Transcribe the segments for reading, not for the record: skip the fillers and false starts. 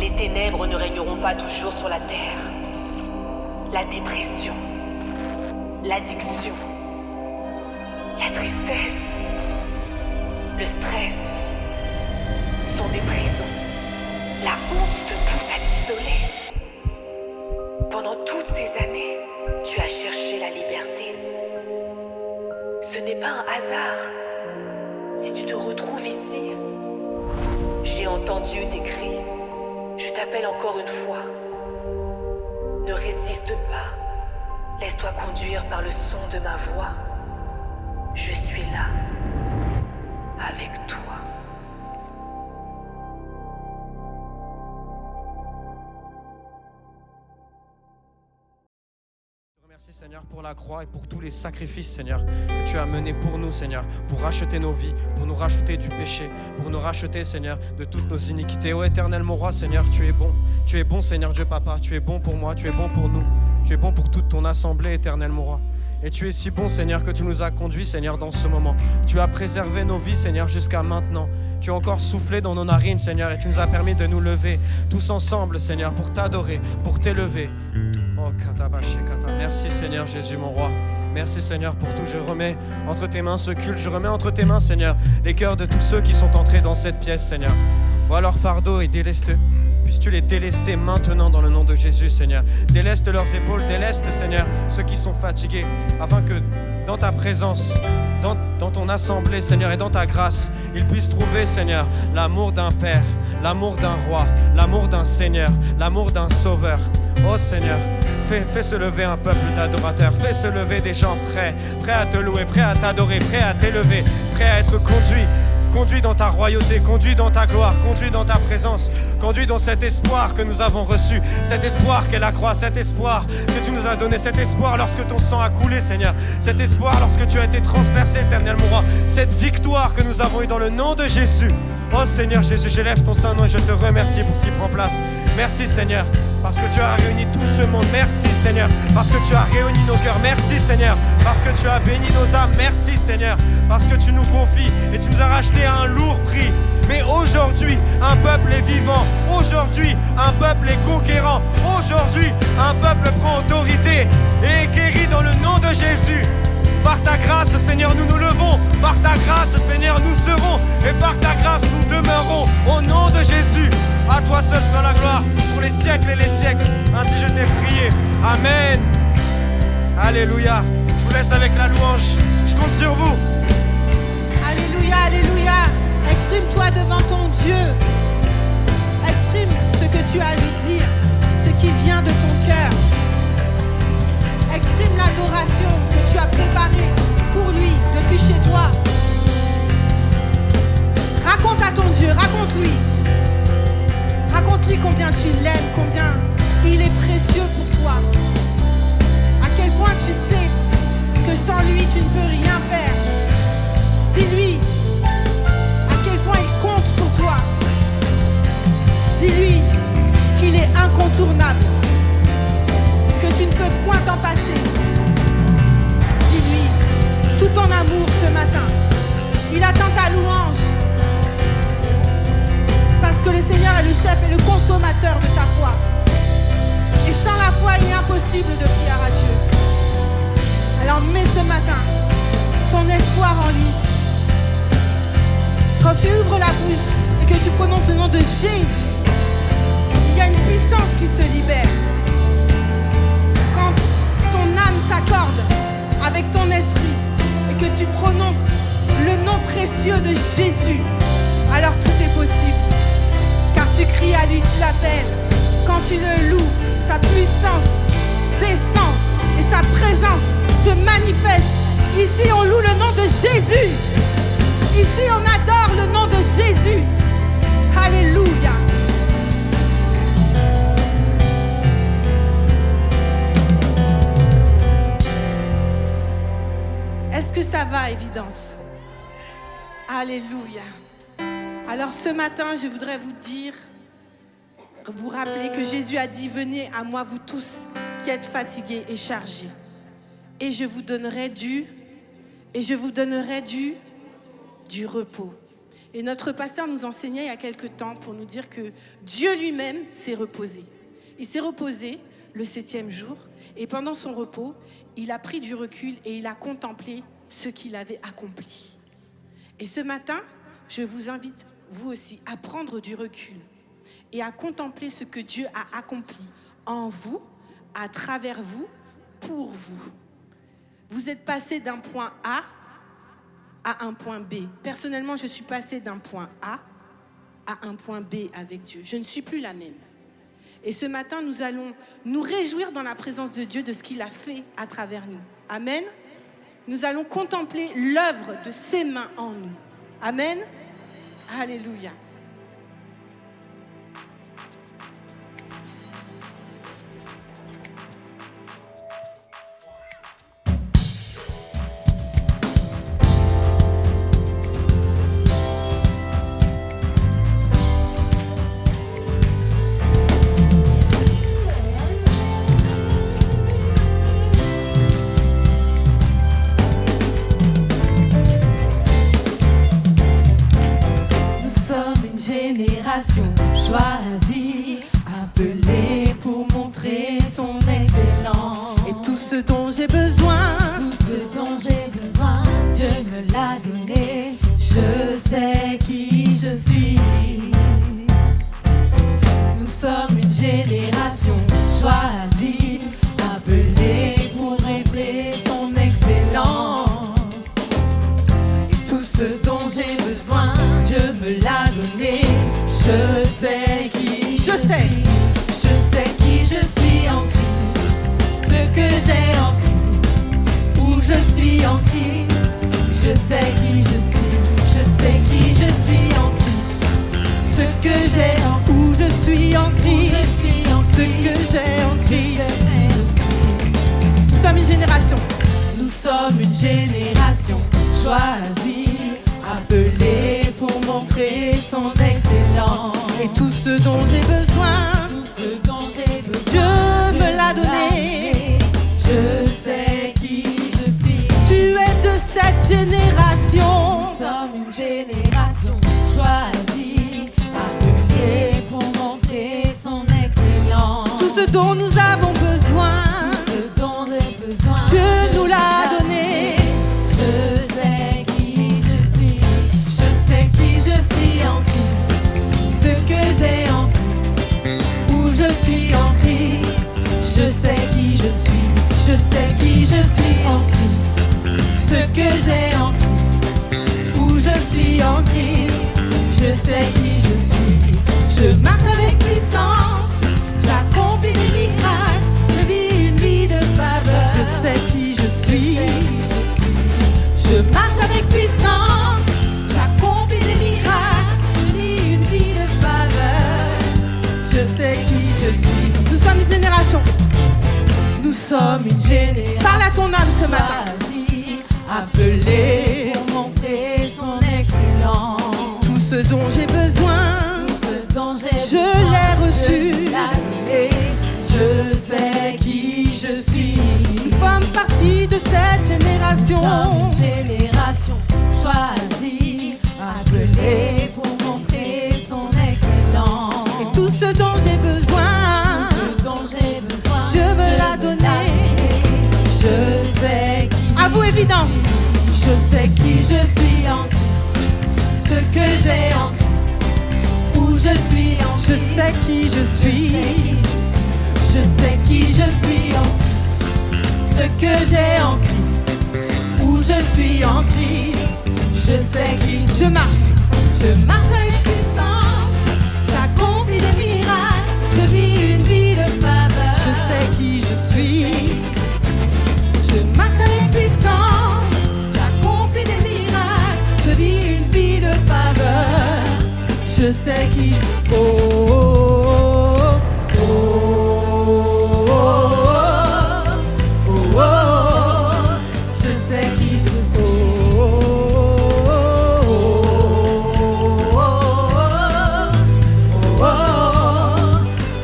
Les ténèbres ne régneront pas toujours sur la terre. La dépression, l'addiction, la tristesse, le stress sont des prisons. La honte te pousse à t'isoler. Pendant toutes ces années, tu as cherché la liberté. Ce n'est pas un hasard si tu te retrouves ici. J'ai entendu tes cris. Je t'appelle encore une fois. Ne résiste pas. Laisse-toi conduire par le son de ma voix. Je suis là, avec toi. Merci Seigneur pour la croix et pour tous les sacrifices Seigneur que tu as menés pour nous Seigneur, pour racheter nos vies, pour nous racheter du péché, pour nous racheter Seigneur de toutes nos iniquités. Ô éternel mon roi Seigneur, tu es bon Seigneur Dieu Papa, tu es bon pour moi, tu es bon pour nous, tu es bon pour toute ton assemblée éternel mon roi. Et tu es si bon Seigneur que tu nous as conduits Seigneur dans ce moment. Tu as préservé nos vies Seigneur jusqu'à maintenant. Tu as encore soufflé dans nos narines Seigneur et tu nous as permis de nous lever tous ensemble Seigneur pour t'adorer, pour t'élever. Oh, merci Seigneur Jésus mon roi. Merci Seigneur pour tout. Je remets entre tes mains ce culte. Je remets entre tes mains Seigneur les cœurs de tous ceux qui sont entrés dans cette pièce Seigneur. Vois leur fardeau et déleste. Puisses-tu les délester maintenant dans le nom de Jésus Seigneur. Déleste leurs épaules, déleste Seigneur ceux qui sont fatigués, afin que dans ta présence, dans ton assemblée Seigneur et dans ta grâce, ils puissent trouver Seigneur l'amour d'un Père, l'amour d'un Roi, l'amour d'un Seigneur, l'amour d'un Sauveur. Oh Seigneur, fais se lever un peuple d'adorateurs, fais se lever des gens prêts à te louer, prêts à t'adorer, prêts à t'élever, prêts à être conduit dans ta royauté, conduit dans ta gloire, conduit dans ta présence, conduit dans cet espoir que nous avons reçu, cet espoir qu'est la croix, cet espoir que tu nous as donné, cet espoir lorsque ton sang a coulé Seigneur, cet espoir lorsque tu as été transpercé éternel mon roi, cette victoire que nous avons eue dans le nom de Jésus. Oh Seigneur Jésus, j'élève ton saint nom et je te remercie pour ce qui prend place. Merci Seigneur, parce que tu as réuni tout ce monde. Merci Seigneur, parce que tu as réuni nos cœurs. Merci Seigneur, parce que tu as béni nos âmes. Merci Seigneur, parce que tu nous confies et tu nous as racheté à un lourd prix. Mais aujourd'hui, un peuple est vivant. Aujourd'hui, un peuple est conquérant. Aujourd'hui, un peuple prend autorité et est guéri dans le nom de Jésus. Par ta grâce, Seigneur, nous nous levons. Par ta grâce, Seigneur, nous serons. Et par ta grâce, nous demeurons. Au nom de Jésus, à toi seul soit la gloire pour les siècles et les siècles. Ainsi je t'ai prié. Amen. Alléluia. Je vous laisse avec la louange. Je compte sur vous. Alléluia, alléluia. Exprime-toi devant ton Dieu. Exprime ce que tu as à lui dire, ce qui vient de ton cœur. Exprime l'adoration que tu as préparée pour lui depuis chez toi. Raconte à ton Dieu, raconte-lui. Raconte-lui combien tu l'aimes, combien il est précieux pour toi. À quel point tu sais que sans lui tu ne peux rien faire. Dis-lui à quel point il compte pour toi. Dis-lui qu'il est incontournable, que tu ne peux point t'en passer. Dis-lui tout ton amour ce matin. Il attend ta louange. Parce que le Seigneur est le chef et le consommateur de ta foi. Et sans la foi, il est impossible de prier à Dieu. Alors mets ce matin ton espoir en lui. Quand tu ouvres la bouche et que tu prononces le nom de Jésus, il y a une puissance qui se libère. Quand ton âme s'accorde avec ton esprit et que tu prononces le nom précieux de Jésus, alors tout est possible. Car tu cries à lui, tu l'appelles. Quand tu le loues, sa puissance descend et sa présence se manifeste. Ici, on loue le nom de Jésus. Ici, on adore le nom de Jésus. Alléluia. Est-ce que ça va, Évidence? Alléluia. Alors ce matin, je voudrais vous rappeler que Jésus a dit: venez à moi vous tous qui êtes fatigués et chargés, et je vous donnerai du repos. Et notre pasteur nous enseignait il y a quelque temps pour nous dire que Dieu lui-même s'est reposé. Il s'est reposé le 7e jour et pendant son repos, il a pris du recul et il a contemplé ce qu'il avait accompli. Et ce matin, je vous invite, vous aussi, à prendre du recul et à contempler ce que Dieu a accompli en vous, à travers vous, pour vous. Vous êtes passé d'un point A à un point B. Personnellement, je suis passée d'un point A à un point B avec Dieu. Je ne suis plus la même. Et ce matin, nous allons nous réjouir dans la présence de Dieu de ce qu'il a fait à travers nous. Amen. Nous allons contempler l'œuvre de ses mains en nous. Amen. Alléluia. Choisi, appelé pour montrer son excellence. Et tout ce dont j'ai besoin, tout ce dont j'ai besoin, Dieu me l'a donné. Je sais qui je suis. Nous sommes une génération choisie, appelée pour montrer son excellence. Et tout ce dont j'ai besoin, Dieu me l'a donné. Je sais qui je suis. Je sais qui je suis en Christ. Ce que j'ai en Christ. Où je suis en Christ. Je sais qui je suis. Je sais qui je suis en Christ. Ce que j'ai en Christ. où je suis en Christ, je suis en ce Christ. que j'ai en Ce Christ. que j'ai aussi. Nous sommes une génération. Nous sommes une génération choisie, appelée pour montrer son excellence. Et tout ce dont j'ai besoin, Tout ce dont j'ai besoin, Dieu me l'a donné. Je sais qui je suis. Tu es de cette génération. Nous sommes une génération choisie, appelée pour montrer son excellence. Tout ce dont nous avons besoin, Tout ce dont j'ai besoin, Dieu nous l'a donné. Je sais qui je suis. Je sais qui je suis en Christ. Ce que j'ai en Christ. Où je suis en Christ. Je sais qui je suis. Je sais qui je suis en Christ. Ce que j'ai en Christ. Où je suis en Christ. Je sais qui je suis. Je marche avec puissance. J'accomplis des miracles. Je vis une vie de faveur. Je sais qui je Je suis. sais qui je suis. Je marche avec puissance. J'accomplis des miracles. Je vis une vie de faveur. Je sais qui je suis. Nous sommes une génération. Nous sommes une génération. Parle à ton âme ce matin. choisie, appelée pour montrer son excellence. Tout ce dont j'ai besoin, Tout ce dont j'ai Je besoin, l'ai reçu. Dieu l'a donné. Je sais qui je suis. nous sommes partie de cette Nous génération. sommes une génération choisie, appelée pour montrer son excellence. Et tout ce dont j'ai besoin, Tout ce dont j'ai besoin, Dieu me l'a donné. Je sais qui À vous, je évidence. suis. Je sais qui je suis en Christ. Ce que j'ai en Christ. Où je suis en Christ. je sais qui je Je sais suis. qui je suis. Je sais qui je suis en Christ. Ce que j'ai en Christ. Où je suis en Christ. Je sais qui Je marche. Je marche avec puissance. J'accomplis des miracles. Je vis une vie de faveur. Je sais qui je suis. Je marche avec puissance. J'accomplis des miracles. Je vis une vie de faveur. Je sais qui je suis. Je sais qui je suis.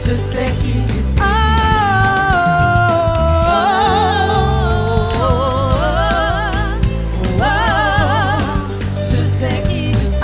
Je sais qui je suis. Je sais qui je suis.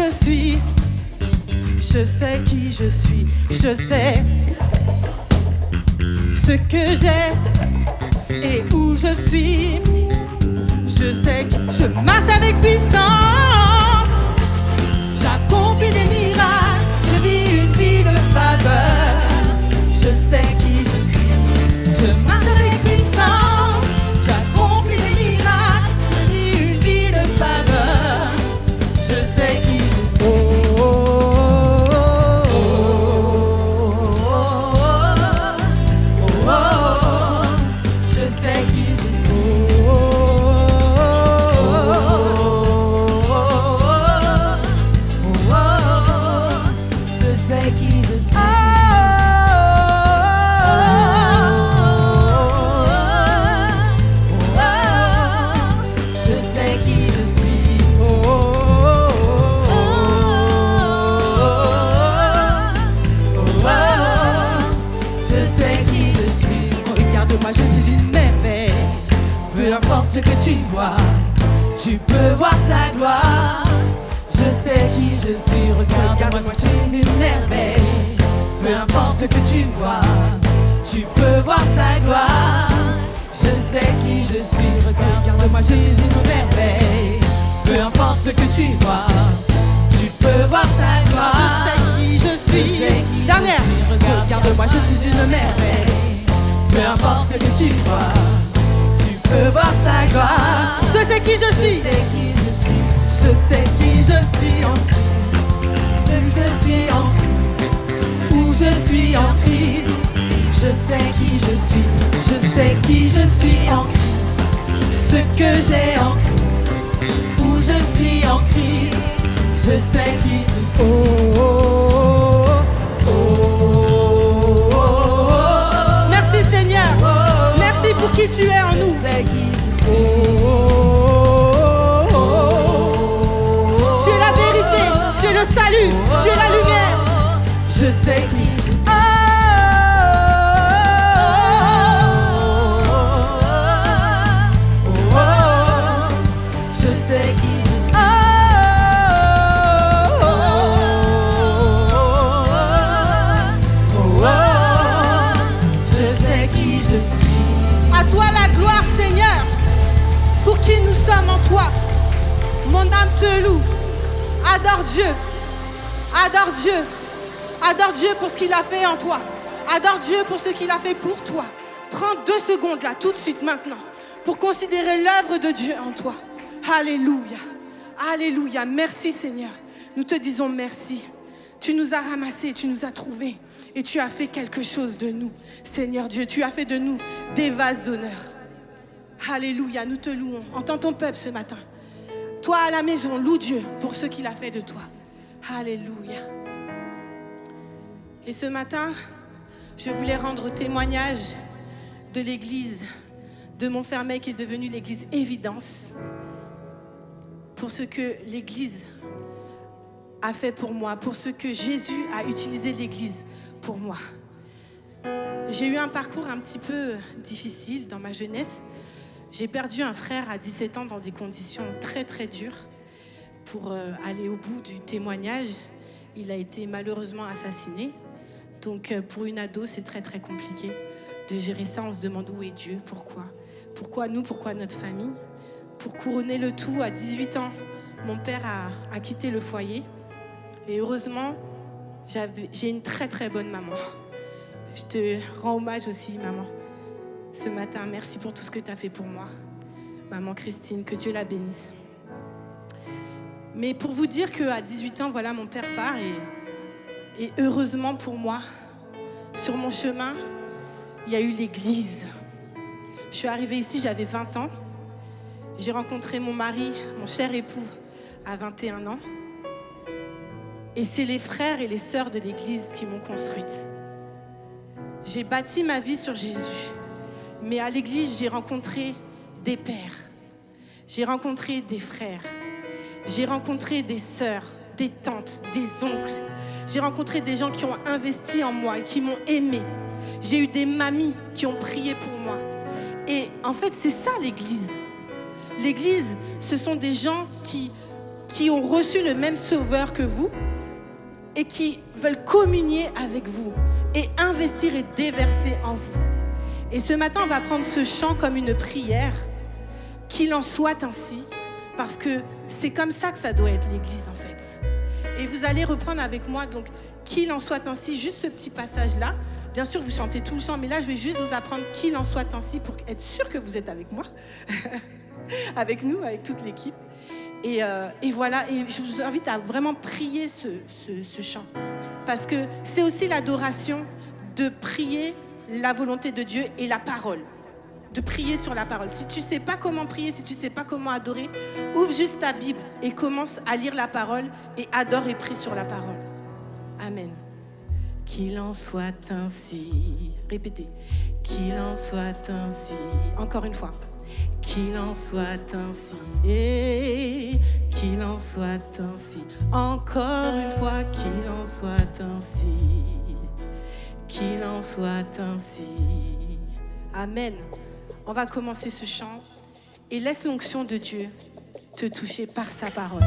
je suis. Je sais qui je suis. Je sais ce que j'ai et où je suis. Je sais que je marche avec puissance. J'accomplis des miracles. Je vis une vie de faveur. Je sais qui je suis. Je marche avec puissance. J'accomplis des miracles. Je vis une vie de faveur. Je sais qui je suis. Ce que tu vois, tu peux voir sa gloire. Je sais qui je suis, regarde-moi, je suis une merveille. Peu importe ce que tu vois, tu peux voir sa gloire. Je sais qui je suis, regarde-moi, je suis une merveille. Peu importe ce que tu vois, tu peux voir sa gloire. Je sais qui je suis, dernière. Regarde-moi, je suis une merveille. Peu importe ce que tu vois, peux voir sa gloire. Je sais qui je suis. Je sais qui je suis en Christ. Je suis en Christ. Où je suis en Christ. Je sais qui je suis. Je sais qui je suis en Christ. Ce que j'ai en Christ. Où je suis en Christ. Je sais qui je suis. Oh, oh, oh, oh, oh. Merci Seigneur. Merci pour qui tu es en nous. Je sais qui je suis. Tu es la vérité, tu es le salut, tu es la lumière. Je sais qui je suis. Je sais qui je suis. Je sais qui je suis. À toi la gloire, Seigneur, pour qui nous sommes en toi. Mon âme te loue. Adore Dieu. Adore Dieu. Adore Dieu pour ce qu'il a fait en toi. Adore Dieu pour ce qu'il a fait pour toi. Prends 2 secondes là, tout de suite, maintenant, pour considérer l'œuvre de Dieu en toi. Alléluia. Alléluia. Merci Seigneur. Nous te disons merci. Tu nous as ramassés, tu nous as trouvés. Et tu as fait quelque chose de nous. Seigneur Dieu, tu as fait de nous des vases d'honneur. Alléluia, nous te louons. Entends ton peuple ce matin. Toi à la maison, loue Dieu pour ce qu'il a fait de toi. Alléluia. Et ce matin, je voulais rendre témoignage de l'église de Montfermeil qui est devenue l'église Évidence. Pour ce que l'église a fait pour moi, pour ce que Jésus a utilisé l'église pour moi. J'ai eu un parcours un petit peu difficile dans ma jeunesse. J'ai perdu un frère à 17 ans dans des conditions très très dures. Pour aller au bout du témoignage, il a été malheureusement assassiné. Donc pour une ado, c'est très très compliqué de gérer ça. On se demande où est Dieu, pourquoi? Pourquoi nous, pourquoi notre famille? Pour couronner le tout, à 18 ans, mon père a quitté le foyer. Et heureusement, j'ai une très très bonne maman. Je te rends hommage aussi, maman. Ce matin, merci pour tout ce que tu as fait pour moi. Maman Christine, que Dieu la bénisse. Mais pour vous dire qu'à 18 ans, voilà, mon père part. Et heureusement pour moi, sur mon chemin, il y a eu l'église. Je suis arrivée ici, j'avais 20 ans. J'ai rencontré mon mari, mon cher époux, à 21 ans. Et c'est les frères et les sœurs de l'église qui m'ont construite. J'ai bâti ma vie sur Jésus. Mais à l'église, j'ai rencontré des pères. J'ai rencontré des frères. J'ai rencontré des sœurs, des tantes, des oncles. J'ai rencontré des gens qui ont investi en moi et qui m'ont aimé. J'ai eu des mamies qui ont prié pour moi. Et en fait, c'est ça l'église. L'église, ce sont des gens qui qui ont reçu le même sauveur que vous et qui veulent communier avec vous et investir et déverser en vous. Et ce matin, on va prendre ce chant comme une prière, qu'il en soit ainsi, parce que c'est comme ça que ça doit être l'Église en fait. Et vous allez reprendre avec moi, donc, qu'il en soit ainsi, juste ce petit passage-là. Bien sûr, vous chantez tout le chant, mais là, je vais juste vous apprendre qu'il en soit ainsi pour être sûr que vous êtes avec moi, avec nous, avec toute l'équipe. Et voilà, et je vous invite à vraiment prier ce chant. Parce que c'est aussi l'adoration de prier la volonté de Dieu et la parole. De prier sur la parole. Si tu ne sais pas comment prier, si tu ne sais pas comment adorer, ouvre juste ta Bible et commence à lire la parole et adore et prie sur la parole. Amen. Qu'il en soit ainsi. Répétez. Qu'il en soit ainsi. Encore une fois. Qu'il en soit ainsi. Et qu'il en soit ainsi. Encore une fois. Qu'il en soit ainsi. Qu'il en soit ainsi. Amen. On va commencer ce chant et laisse l'onction de Dieu te toucher par sa parole.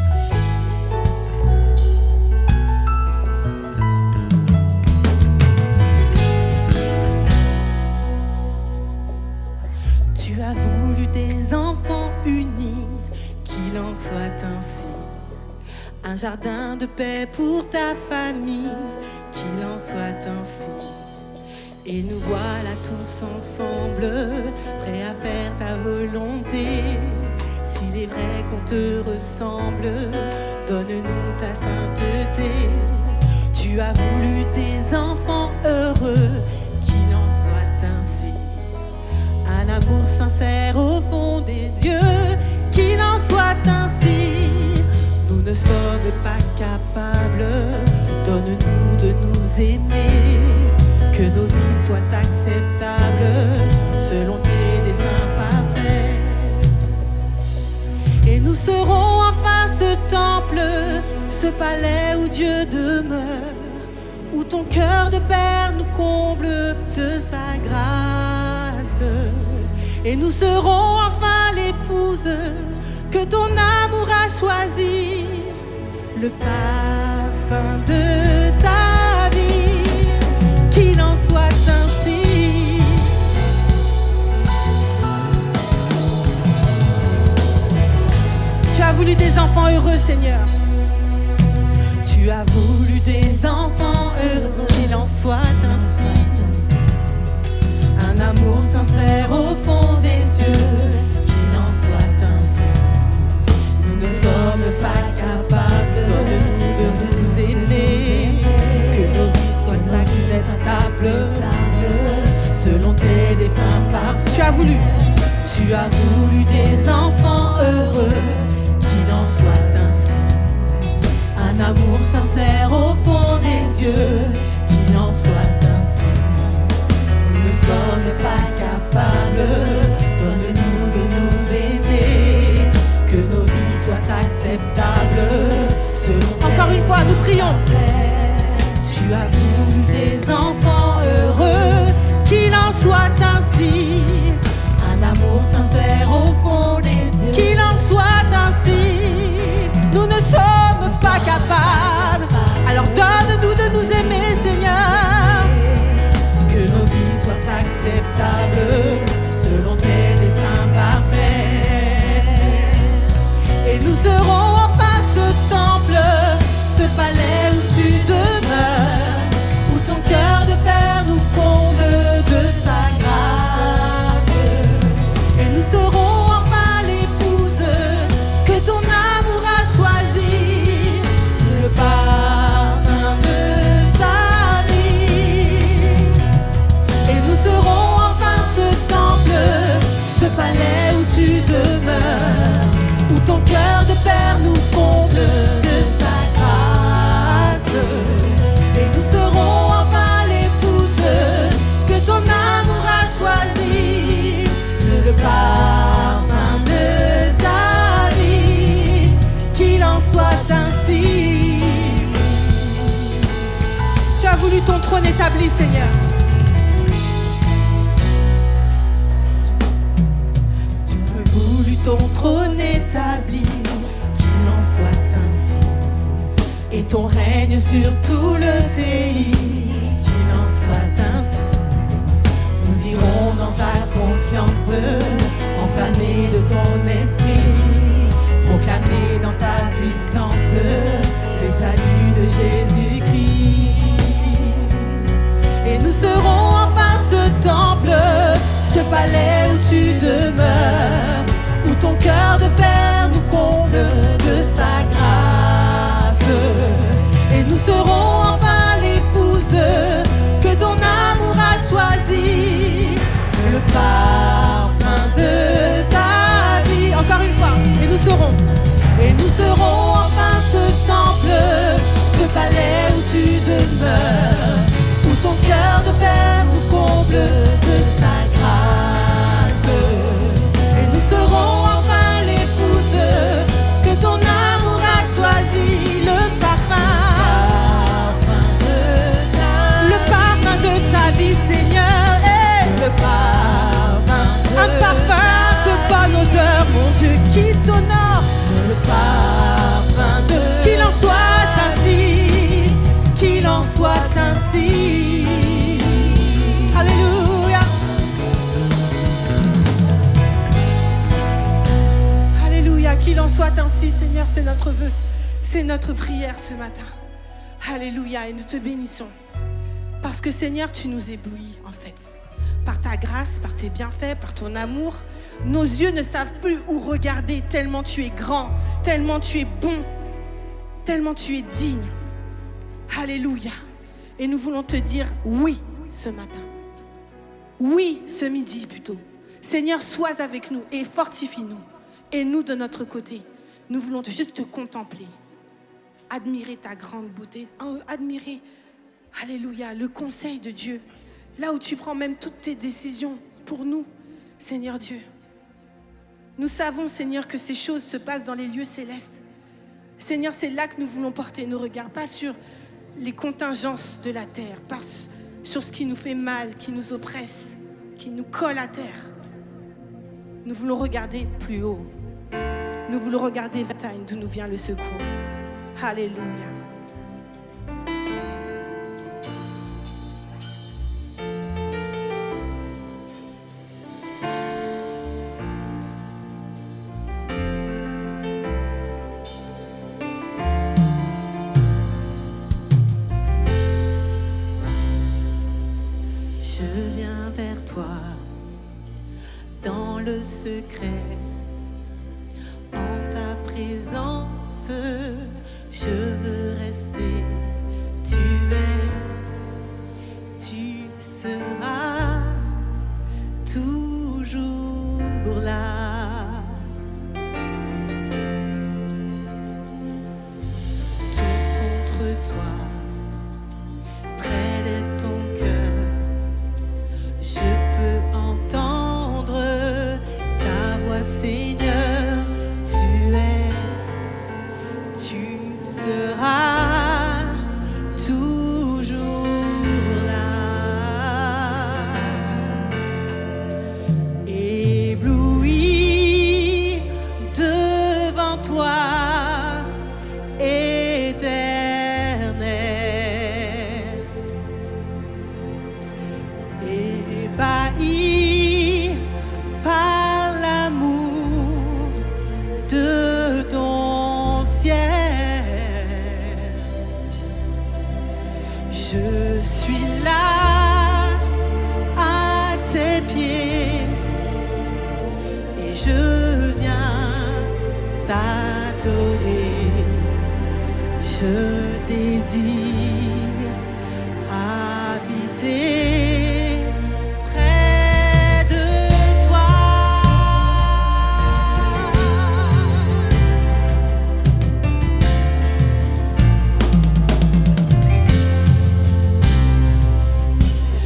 Tu as voulu des enfants unis, qu'il en soit ainsi. Un jardin de paix pour ta famille, qu'il en soit ainsi. Et nous voilà tous ensemble, prêts à faire ta volonté. S'il est vrai qu'on te ressemble, donne-nous ta sainteté. Tu as voulu tes enfants heureux, qu'il en soit ainsi. Un amour sincère au fond des yeux, qu'il en soit ainsi. Nous ne sommes pas capables, donne-nous de nous aimer. Que nos vies soient acceptables selon tes desseins parfaits. Et nous serons enfin ce temple, ce palais où Dieu demeure, où ton cœur de père nous comble de sa grâce. Et nous serons enfin l'épouse que ton amour a choisi, le parfum de ta vie. Qu'il en soit ainsi. Tu as voulu des enfants heureux, Seigneur. Tu as voulu des enfants heureux. Qu'il en soit ainsi. Un amour sincère au fond des yeux. Qu'il en soit ainsi. Nous ne sommes pas capables, donne-nous de nous aimer. Que nos vies soient acceptables selon tes desseins parfaits. Tu as voulu des enfants heureux, qu'il en soit ainsi. Un amour sincère au fond des yeux, qu'il en soit ainsi. Nous ne sommes pas capables, donne-nous de nous aimer. Que nos vies soient acceptables selon. Encore une fois, nous prions. Tu as voulu des enfants heureux, qu'il en soit ainsi. Un amour sincère au fond des yeux, qu'il en soit ainsi. Nous ne sommes pas capables, alors donne-nous de nous aimer, Seigneur. Que nos vies soient acceptables selon tes desseins parfaits. Et nous serons enfin ce temple, ce palais où tu demeures, où ton cœur de père nous comble de sa grâce. Et nous serons enfin l'épouse que ton amour a choisi, le parfum de ta vie. Et nous serons enfin ce temple, ce palais où tu demeures, où ton cœur de père nous comble de sa grâce. Et nous serons enfin l'épouse que ton amour a choisi, le parfum de ta vie, qu'il en soit ainsi. Tu as voulu ton trône établi, Seigneur. Tu as voulu ton trône établi, qu'il en soit ainsi, et ton règne sur tout le pays, qu'il en soit ainsi. Nous irons dans ta confiance, enflammés de ton esprit, proclamer dans ta puissance le salut de Jésus-Christ. Et nous serons enfin ce temple, ce palais où tu demeures, où ton cœur de Père nous comble de sa grâce. Et nous serons enfin l'épouse que ton amour a choisie, le parfum de ta vie. Encore une fois, et nous serons enfin ce temple, ce palais où tu demeures, où ton cœur de Père nous comble de sa grâce. Et nous serons enfin l'épouse que ton amour a choisi, le parfum de ta vie, Seigneur, et le parfum, un parfum de bonne odeur, mon Dieu, qui t'honore, le parfum de, qu'il en soit ainsi, qu'il en soit ainsi. Alléluia. Alléluia, qu'il en soit ainsi, Seigneur, c'est notre vœu, c'est notre prière ce matin. Alléluia, et nous te bénissons. Parce que Seigneur, tu nous éblouis en fait. Par ta grâce, par tes bienfaits, par ton amour. Nos yeux ne savent plus où regarder tellement tu es grand, tellement tu es bon, tellement tu es digne. Alléluia. Et nous voulons te dire oui ce matin. Oui ce midi plutôt. Seigneur, sois avec nous et fortifie-nous. Et nous de notre côté, nous voulons juste te contempler. Admirer ta grande beauté, admirer, alléluia, le conseil de Dieu. Là où tu prends même toutes tes décisions pour nous, Seigneur Dieu. Nous savons, Seigneur, que ces choses se passent dans les lieux célestes. Seigneur, c'est là que nous voulons porter nos regards, pas sur les contingences de la terre, pas sur ce qui nous fait mal, qui nous oppresse, qui nous colle à terre. Nous voulons regarder plus haut. Nous voulons regarder vers d'où nous vient le secours. Alléluia. Je viens vers toi dans le secret, en ta présence, je veux rester. Tu seras toujours là. Tout contre toi, près de ton cœur. Je peux entendre ta voix, Seigneur. Tu seras toujours là. Ébloui devant toi, éternel. Ébahi par l'amour de ton ciel, je suis là à tes pieds et je viens t'adorer. Je désire habiter près de toi.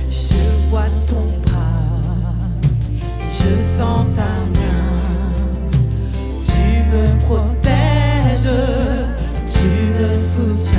Je vois ton bras et je sens ta main. Tu me protèges, tu me soutiens.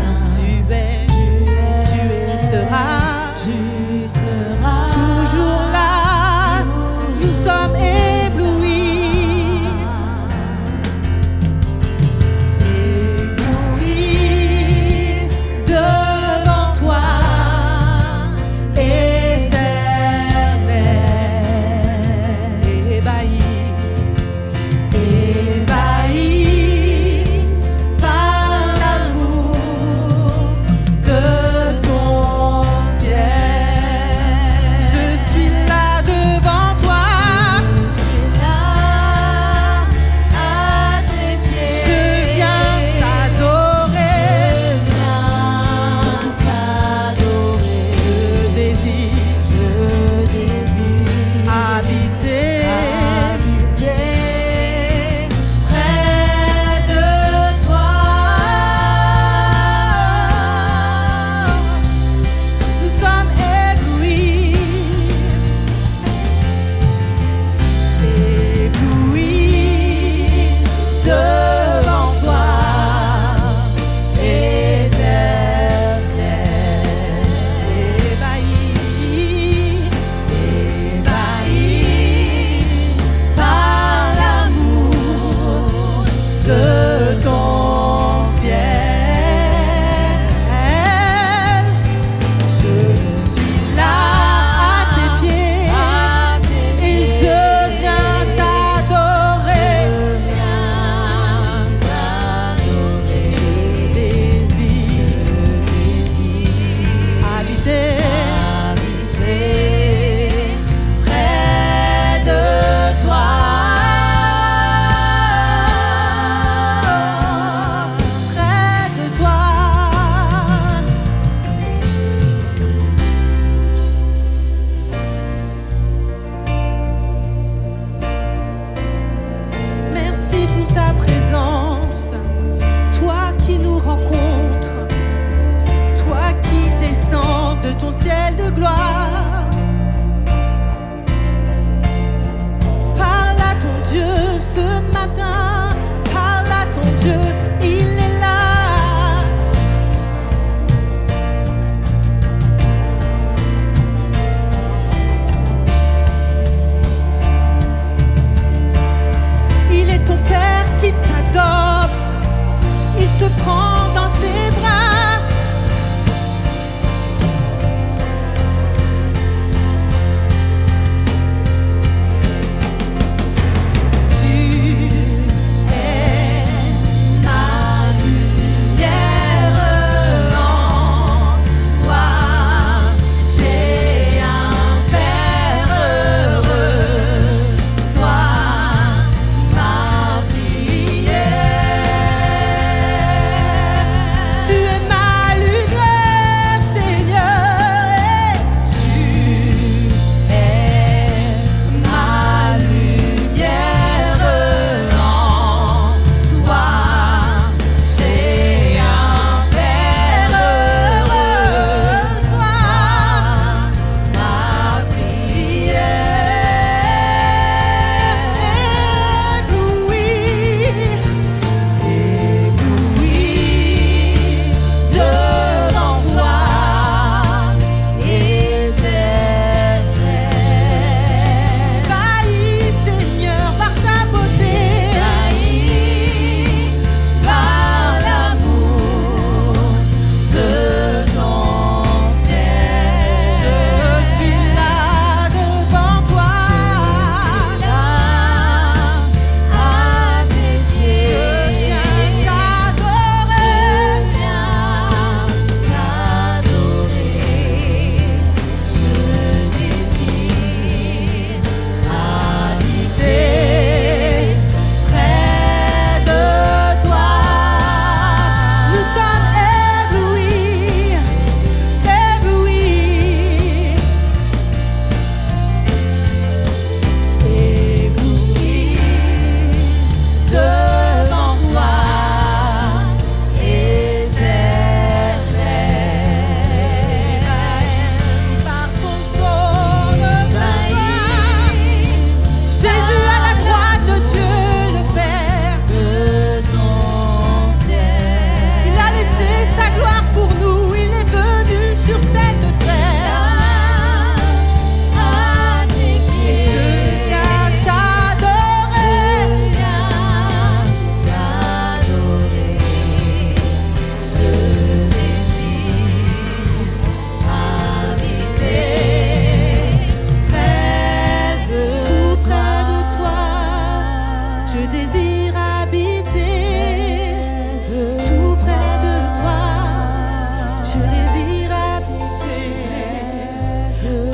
Je désire habiter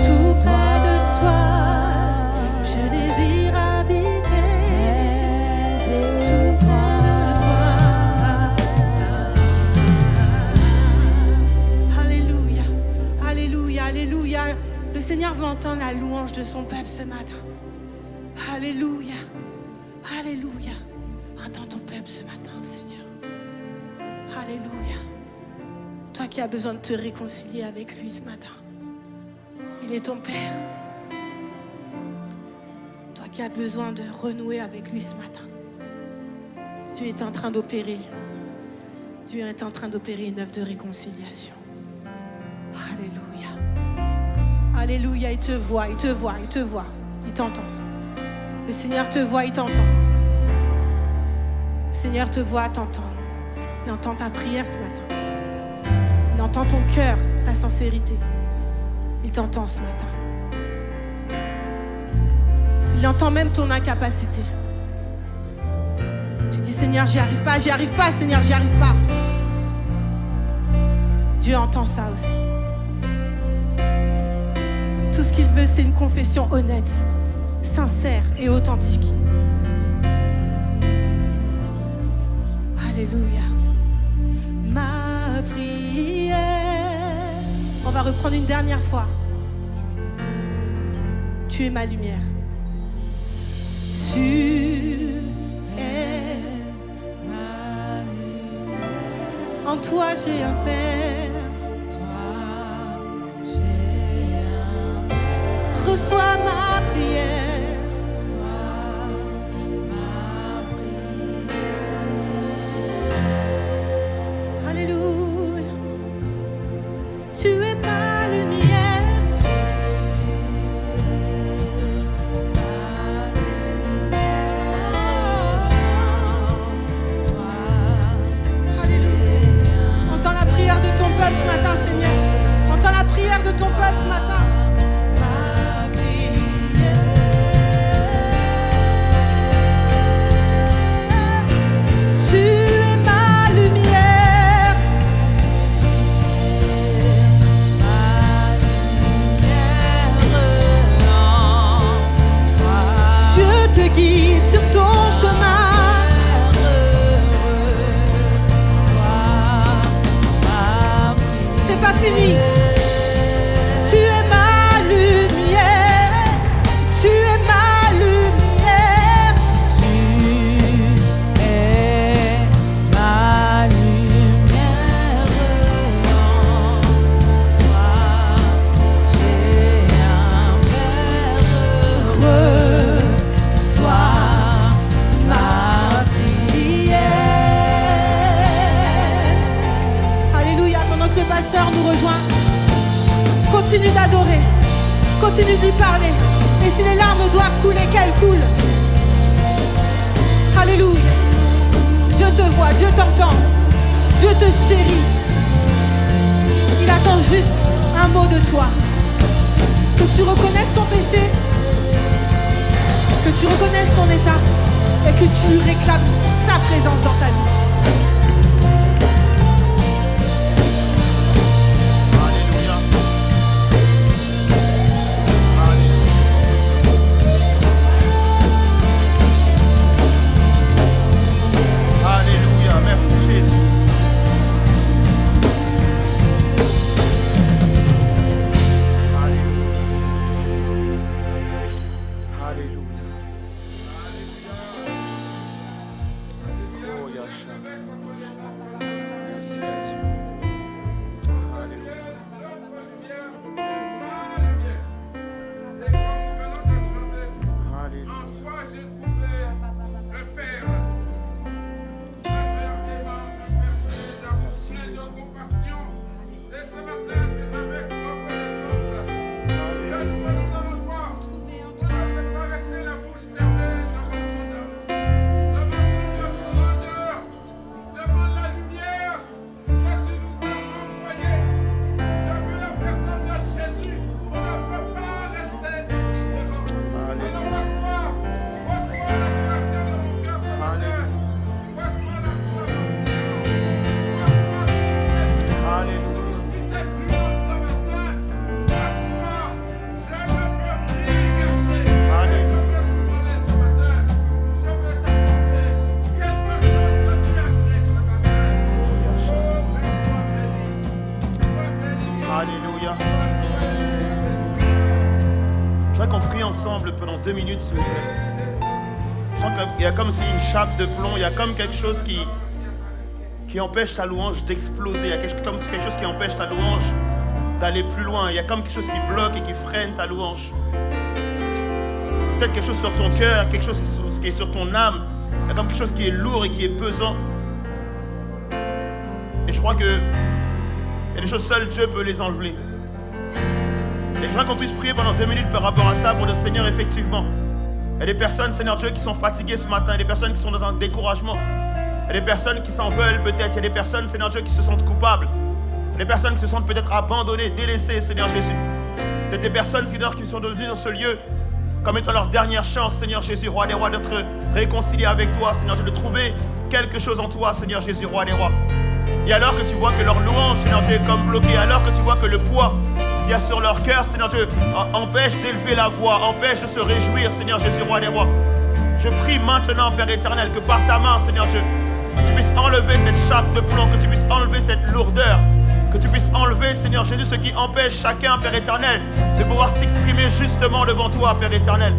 tout près de toi. Je désire habiter tout près de toi. Alléluia, alléluia, alléluia. Le Seigneur veut entendre la louange de son peuple ce matin. Alléluia, alléluia. Entends ton peuple ce matin, Seigneur. Alléluia. Toi qui as besoin de te réconcilier avec lui ce matin. Il est ton Père. Toi qui as besoin de renouer avec lui ce matin. Dieu est en train d'opérer. Dieu est en train d'opérer une œuvre de réconciliation. Alléluia. Alléluia, il te voit, il te voit, il te voit. Il t'entend. Le Seigneur te voit, il t'entend. Le Seigneur te voit, t'entend. Il entend ta prière ce matin. Il entend ton cœur, ta sincérité. Il t'entend ce matin. Il entend même ton incapacité. Tu dis, Seigneur, j'y arrive pas, Seigneur, j'y arrive pas. Dieu entend ça aussi. Tout ce qu'il veut, c'est une confession honnête, sincère et authentique. Alléluia. Ma prière. On va reprendre une dernière fois. Tu es ma lumière. Tu es ma lumière. En toi j'ai un Père. Reçois ma prière. Alléluia. Tu es ma lumière. Alléluia. Entends la prière de ton peuple ce matin, Seigneur. Entends la prière de ton peuple ce matin. Guide sur ton chemin. C'est pas fini. Tu es ma lumière. Tu es ma lumière. Tu es ma lumière. En toi, j'ai un Père. Le pasteur nous rejoint. Continue d'adorer. Continue de lui parler. Et si les larmes doivent couler, qu'elles coulent. Alléluia. Dieu te voit, Dieu t'entend. Dieu te chérit. Il attend juste un mot de toi. Que tu reconnaisses ton péché. Que tu reconnaisses ton état. Et que tu lui réclames sa présence dans ta vie. Alléluia. Je voudrais qu'on prie ensemble pendant 2 minutes, s'il vous plaît. Je sens qu'il y a comme si une chape de plomb, il y a comme quelque chose qui empêche ta louange d'exploser. Il y a comme quelque chose qui empêche ta louange d'aller plus loin. Il y a comme quelque chose qui bloque et qui freine ta louange. Peut-être quelque chose sur ton cœur, quelque chose qui est sur ton âme. Il y a comme quelque chose qui est lourd et qui est pesant. Et je crois que il y a des choses, seul Dieu peut les enlever. Et je voudrais qu'on puisse prier pendant 2 minutes par rapport à ça pour le Seigneur, effectivement. Il y a des personnes, Seigneur Dieu, qui sont fatiguées ce matin. Il y a des personnes qui sont dans un découragement. Il y a des personnes qui s'en veulent peut-être. Il y a des personnes, Seigneur Dieu, qui se sentent coupables. Il y a des personnes qui se sentent peut-être abandonnées, délaissées, Seigneur Jésus. Peut-être des personnes, Seigneur, qui sont devenues dans ce lieu comme étant leur dernière chance, Seigneur Jésus, Roi des rois, d'être réconciliés avec toi, Seigneur Dieu, de trouver quelque chose en toi, Seigneur Jésus, Roi des rois. Et alors que tu vois que leur louange, Seigneur Dieu, est comme bloquée, alors que tu vois que le poids qu'il y a sur leur cœur, Seigneur Dieu, empêche d'élever la voix, empêche de se réjouir, Seigneur Jésus, Roi des rois. Je prie maintenant, Père éternel, que par ta main, Seigneur Dieu, tu puisses enlever cette chape de plomb, que tu puisses enlever cette lourdeur, que tu puisses enlever, Seigneur Jésus, ce qui empêche chacun, Père éternel, de pouvoir s'exprimer justement devant toi, Père éternel.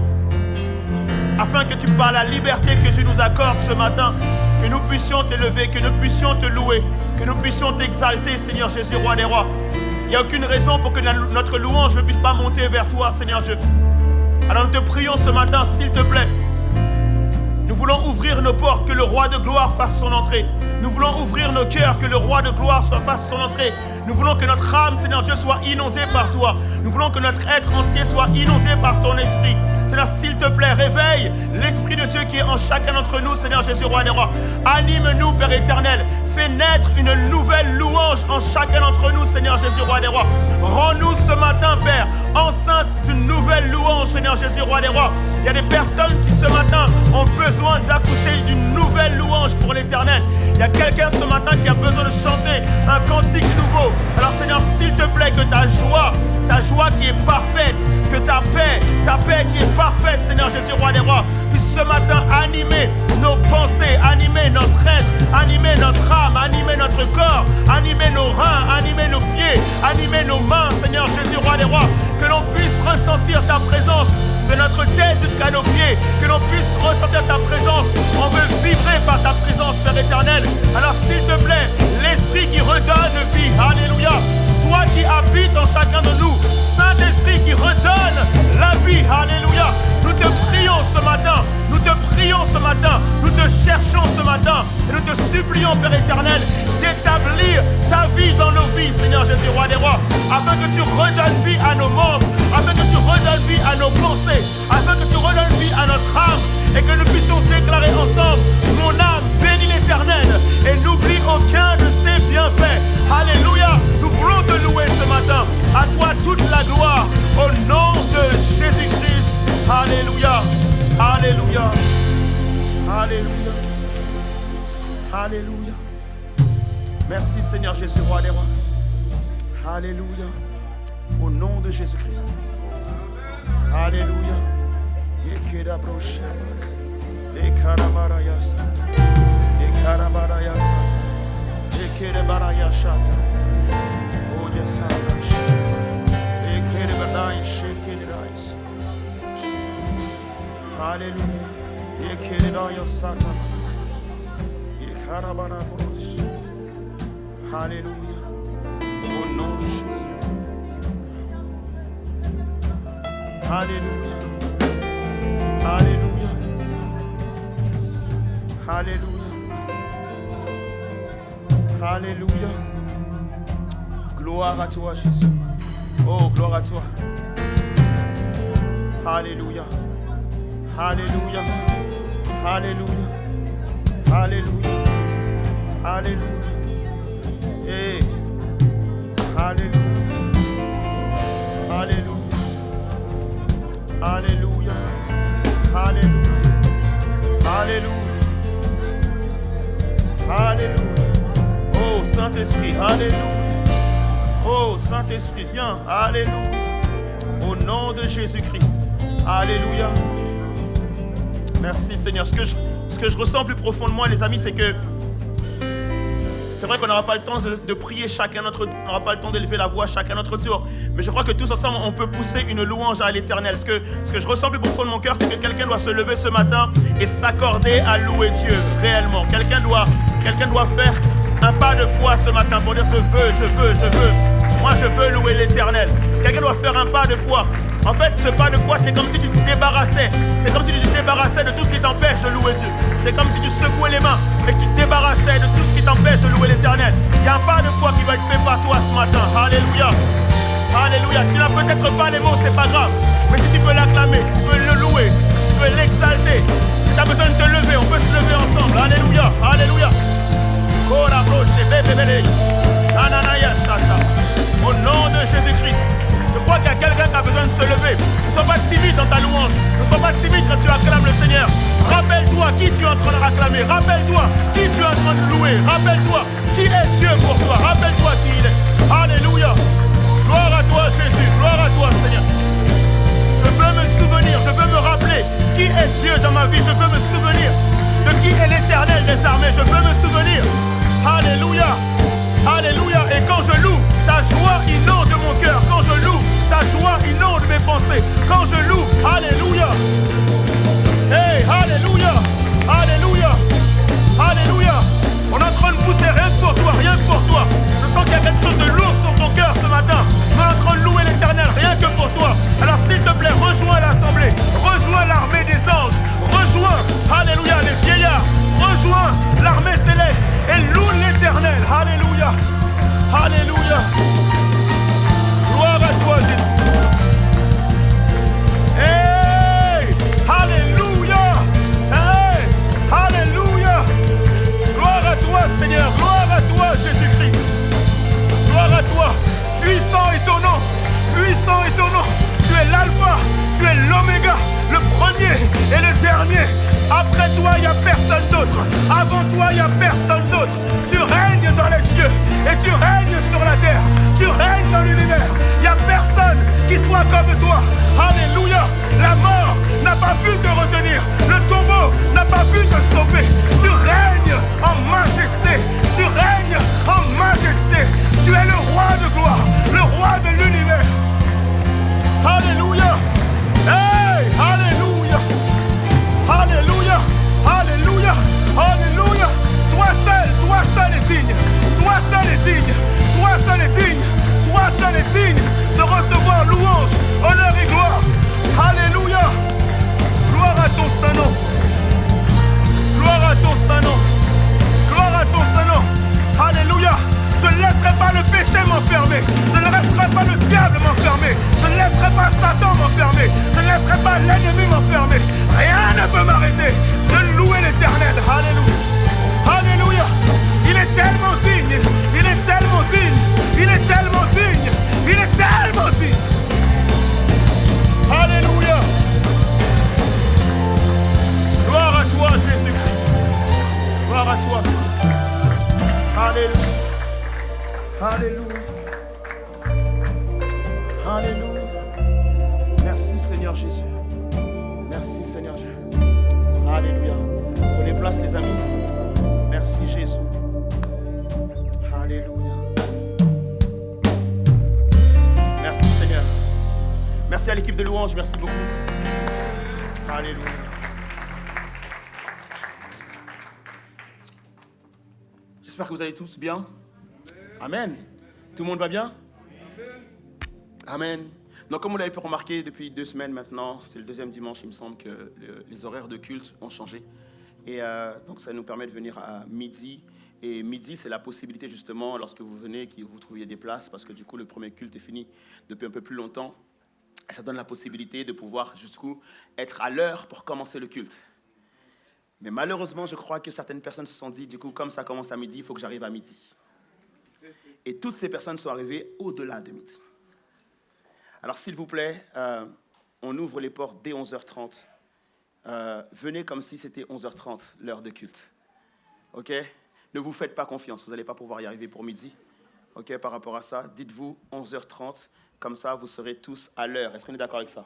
Afin que tu parles la liberté que tu nous accordes ce matin, que nous puissions t'élever, que nous puissions te louer, que nous puissions t'exalter, Seigneur Jésus, Roi des rois. Il n'y a aucune raison pour que notre louange ne puisse pas monter vers toi, Seigneur Dieu. Alors nous te prions ce matin, s'il te plaît. Nous voulons ouvrir nos portes, que le roi de gloire fasse son entrée. Nous voulons ouvrir nos cœurs, que le roi de gloire fasse son entrée. Nous voulons que notre âme, Seigneur Dieu, soit inondée par toi. Nous voulons que notre être entier soit inondé par ton esprit. Seigneur, s'il te plaît, réveille l'Esprit de Dieu qui est en chacun d'entre nous, Seigneur Jésus, Roi des rois. Anime-nous, Père éternel. Fais naître une nouvelle louange en chacun d'entre nous, Seigneur Jésus, Roi des rois. Rends-nous ce matin, Père, enceinte d'une nouvelle louange, Seigneur Jésus, Roi des rois. Il y a des personnes qui ce matin ont besoin d'accoucher d'une nouvelle louange pour l'éternel. Il y a quelqu'un ce matin qui a besoin de chanter un cantique nouveau. Alors Seigneur, s'il te plaît, que ta joie qui est parfaite, que ta paix qui est parfaite, Seigneur Jésus, Roi des rois, puisse ce matin animer nos pensées, animer notre être, animer notre âme, animer notre corps, animer nos reins, animer nos pieds, animer nos mains, Seigneur Jésus, Roi des rois, que l'on puisse ressentir ta présence de notre tête jusqu'à nos pieds, que l'on puisse ressentir ta présence. On veut vibrer par ta présence, Père éternel. Alors s'il te plaît, l'Esprit qui redonne vie, alléluia, toi qui habites en chacun de nous, Saint-Esprit qui redonne la vie, alléluia. Nous te prions ce matin, nous te prions ce matin, nous te cherchons ce matin, et nous te supplions, Père éternel, d'établir ta vie dans nos vies, Seigneur Jésus, Roi des rois, afin que tu redonnes vie à nos membres, afin que tu redonnes vie à nos pensées, afin que tu redonnes vie à notre âme, et que nous puissions déclarer ensemble: mon âme bénit l'Éternel, et n'oublie aucun de ses bienfaits. Alléluia, nous voulons te louer ce matin. À toi toute la gloire, au nom de Jésus-Christ. Alléluia, alléluia, alléluia, alléluia. Merci Seigneur Jésus, Roi des rois. Alléluia, au nom de Jésus-Christ. Alléluia. Alléluia, au nom de Jésus. Alléluia, alléluia, alléluia, alléluia. Gloire à toi, Jésus. Oh, gloire à toi. Alléluia, alléluia, alléluia, alléluia, alléluia. Hey. Alléluia, alléluia, alléluia, alléluia, alléluia, alléluia. Oh Saint-Esprit, alléluia. Oh Saint-Esprit, viens, alléluia. Au nom de Jésus-Christ, alléluia. Merci Seigneur. Ce que je ressens plus profondément, les amis, c'est que C'est vrai qu'on n'aura pas le temps de prier chacun notre tour, on n'aura pas le temps d'élever la voix chacun notre tour. Mais je crois que tous ensemble, on peut pousser une louange à l'Éternel. Ce que je ressens plus profond de mon cœur, c'est que quelqu'un doit se lever ce matin et s'accorder à louer Dieu réellement. Quelqu'un doit faire un pas de foi ce matin pour dire je veux. Moi, je veux louer l'Éternel. Quelqu'un doit faire un pas de foi. En fait, ce pas de foi, c'est comme si tu te débarrassais. C'est comme si tu te débarrassais de tout ce qui t'empêche de louer Dieu. C'est comme si tu secouais les mains et que tu te débarrassais de tout ce qui t'empêche de louer l'Éternel. Il y a un pas de foi qui va être fait par toi ce matin. Alléluia. Alléluia. Tu n'as peut-être pas les mots, c'est pas grave. Mais si tu peux l'acclamer, si tu peux le louer, si tu peux l'exalter, si tu as besoin de te lever, on peut se lever ensemble. Alléluia. Alléluia. Au nom de Jésus-Christ. Je crois qu'il y a quelqu'un qui a besoin de se lever. Ne sois pas timide dans ta louange. Ne sois pas timide quand tu acclames le Seigneur. Rappelle-toi qui tu es en train de acclamer. Rappelle-toi qui tu es en train de louer. Rappelle-toi qui est Dieu pour toi. Rappelle-toi qui il est. Alléluia. Gloire à toi Jésus. Gloire à toi Seigneur. Je veux me souvenir. Je veux me rappeler qui est Dieu dans ma vie. Je veux me souvenir de qui est l'Éternel des armées. Je veux me souvenir. Alléluia. Alléluia. Et quand je loue, ta joie inonde mon cœur. Quand je loue, ta joie inonde mes pensées. Quand je loue, alléluia. Hey, alléluia. Alléluia. Alléluia. On est en train de pousser rien que pour toi, rien que pour toi. Je sens qu'il y a quelque chose de lourd sur ton cœur ce matin. On est en train de louer l'Éternel, rien que pour toi. Alors s'il te plaît, rejoins l'assemblée. Rejoins l'armée des anges. Rejoins, alléluia, les vieillards. Rejoins l'armée céleste et loue l'Éternel. Alléluia. Alléluia. Gloire à toi, Jésus. Hey! Alléluia. Hey! Alléluia. Gloire à toi, Seigneur. Gloire à toi, Jésus-Christ. Gloire à toi. Puissant est ton nom. Puissant est ton nom. Tu es l'alpha. Tu es l'oméga. Le premier et le dernier. Après toi, il n'y a personne d'autre. Avant toi, il n'y a personne d'autre. Tu règnes dans les cieux et tu règnes sur la terre. Tu règnes dans l'univers. Il n'y a personne qui soit comme toi. Alléluia. La mort n'a pas pu te retenir. Le tombeau n'a pas pu te stopper. Tu règnes en majesté. Tu règnes en majesté. Tu es le roi de gloire, le roi de l'univers. Alléluia. Hey, alléluia. Alléluia, alléluia, alléluia. Toi seul est digne. Toi seul est digne. Toi seul est digne. Toi seul est digne de recevoir louange, honneur et gloire. Alléluia. Gloire à ton saint nom. Gloire à ton saint nom. Gloire à ton saint nom. Alléluia. Je ne laisserai pas le péché m'enfermer. Je ne laisserai pas le diable m'enfermer. Je ne laisserai pas Satan m'enfermer. Je ne laisserai pas l'ennemi m'enfermer. Rien ne peut m'arrêter de louer l'Éternel. Alléluia. Alléluia. Il est tellement digne. Il est tellement digne. Il est tellement digne. Il est tellement digne. Alléluia. Gloire à toi, Jésus-Christ. Gloire à toi. Alléluia. Alléluia. Alléluia. Merci Seigneur Jésus. Merci Seigneur Dieu. Alléluia. Prenez place les amis. Merci Jésus. Alléluia. Merci Seigneur. Merci à l'équipe de louange. Merci beaucoup. Alléluia. J'espère que vous allez tous bien. Amen. Tout le monde va bien? Amen. Donc comme vous l'avez pu remarquer depuis 2 semaines maintenant, c'est le 2e dimanche, il me semble que les horaires de culte ont changé. Et donc ça nous permet de venir à midi. Et midi, c'est la possibilité justement, lorsque vous venez, que vous trouviez des places, parce que du coup, le premier culte est fini depuis un peu plus longtemps. Et ça donne la possibilité de pouvoir jusqu'où être à l'heure pour commencer le culte. Mais malheureusement, je crois que certaines personnes se sont dit, du coup, comme ça commence à midi, il faut que j'arrive à midi. Et toutes ces personnes sont arrivées au-delà de midi. Alors, s'il vous plaît, on ouvre les portes dès 11h30. Venez comme si c'était 11h30, l'heure de culte. OK? Ne vous faites pas confiance, vous n'allez pas pouvoir y arriver pour midi. OK? Par rapport à ça, dites-vous 11h30, comme ça, vous serez tous à l'heure. Est-ce qu'on est d'accord avec ça?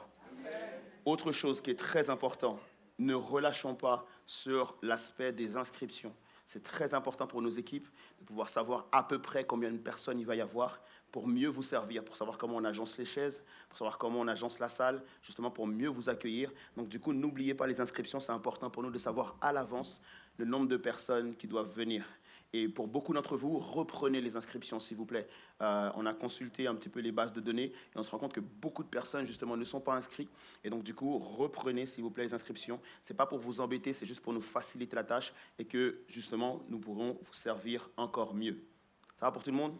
Autre chose qui est très important, ne relâchons pas sur l'aspect des inscriptions. C'est très important pour nos équipes de pouvoir savoir à peu près combien de personnes il va y avoir pour mieux vous servir, pour savoir comment on agence les chaises, pour savoir comment on agence la salle, justement pour mieux vous accueillir. Donc du coup, n'oubliez pas les inscriptions, c'est important pour nous de savoir à l'avance le nombre de personnes qui doivent venir. Et pour beaucoup d'entre vous, reprenez les inscriptions, s'il vous plaît. On a consulté un petit peu les bases de données et on se rend compte que beaucoup de personnes, justement, ne sont pas inscrites. Et donc, du coup, reprenez, s'il vous plaît, les inscriptions. Ce n'est pas pour vous embêter, c'est juste pour nous faciliter la tâche et que, justement, nous pourrons vous servir encore mieux. Ça va pour tout le monde?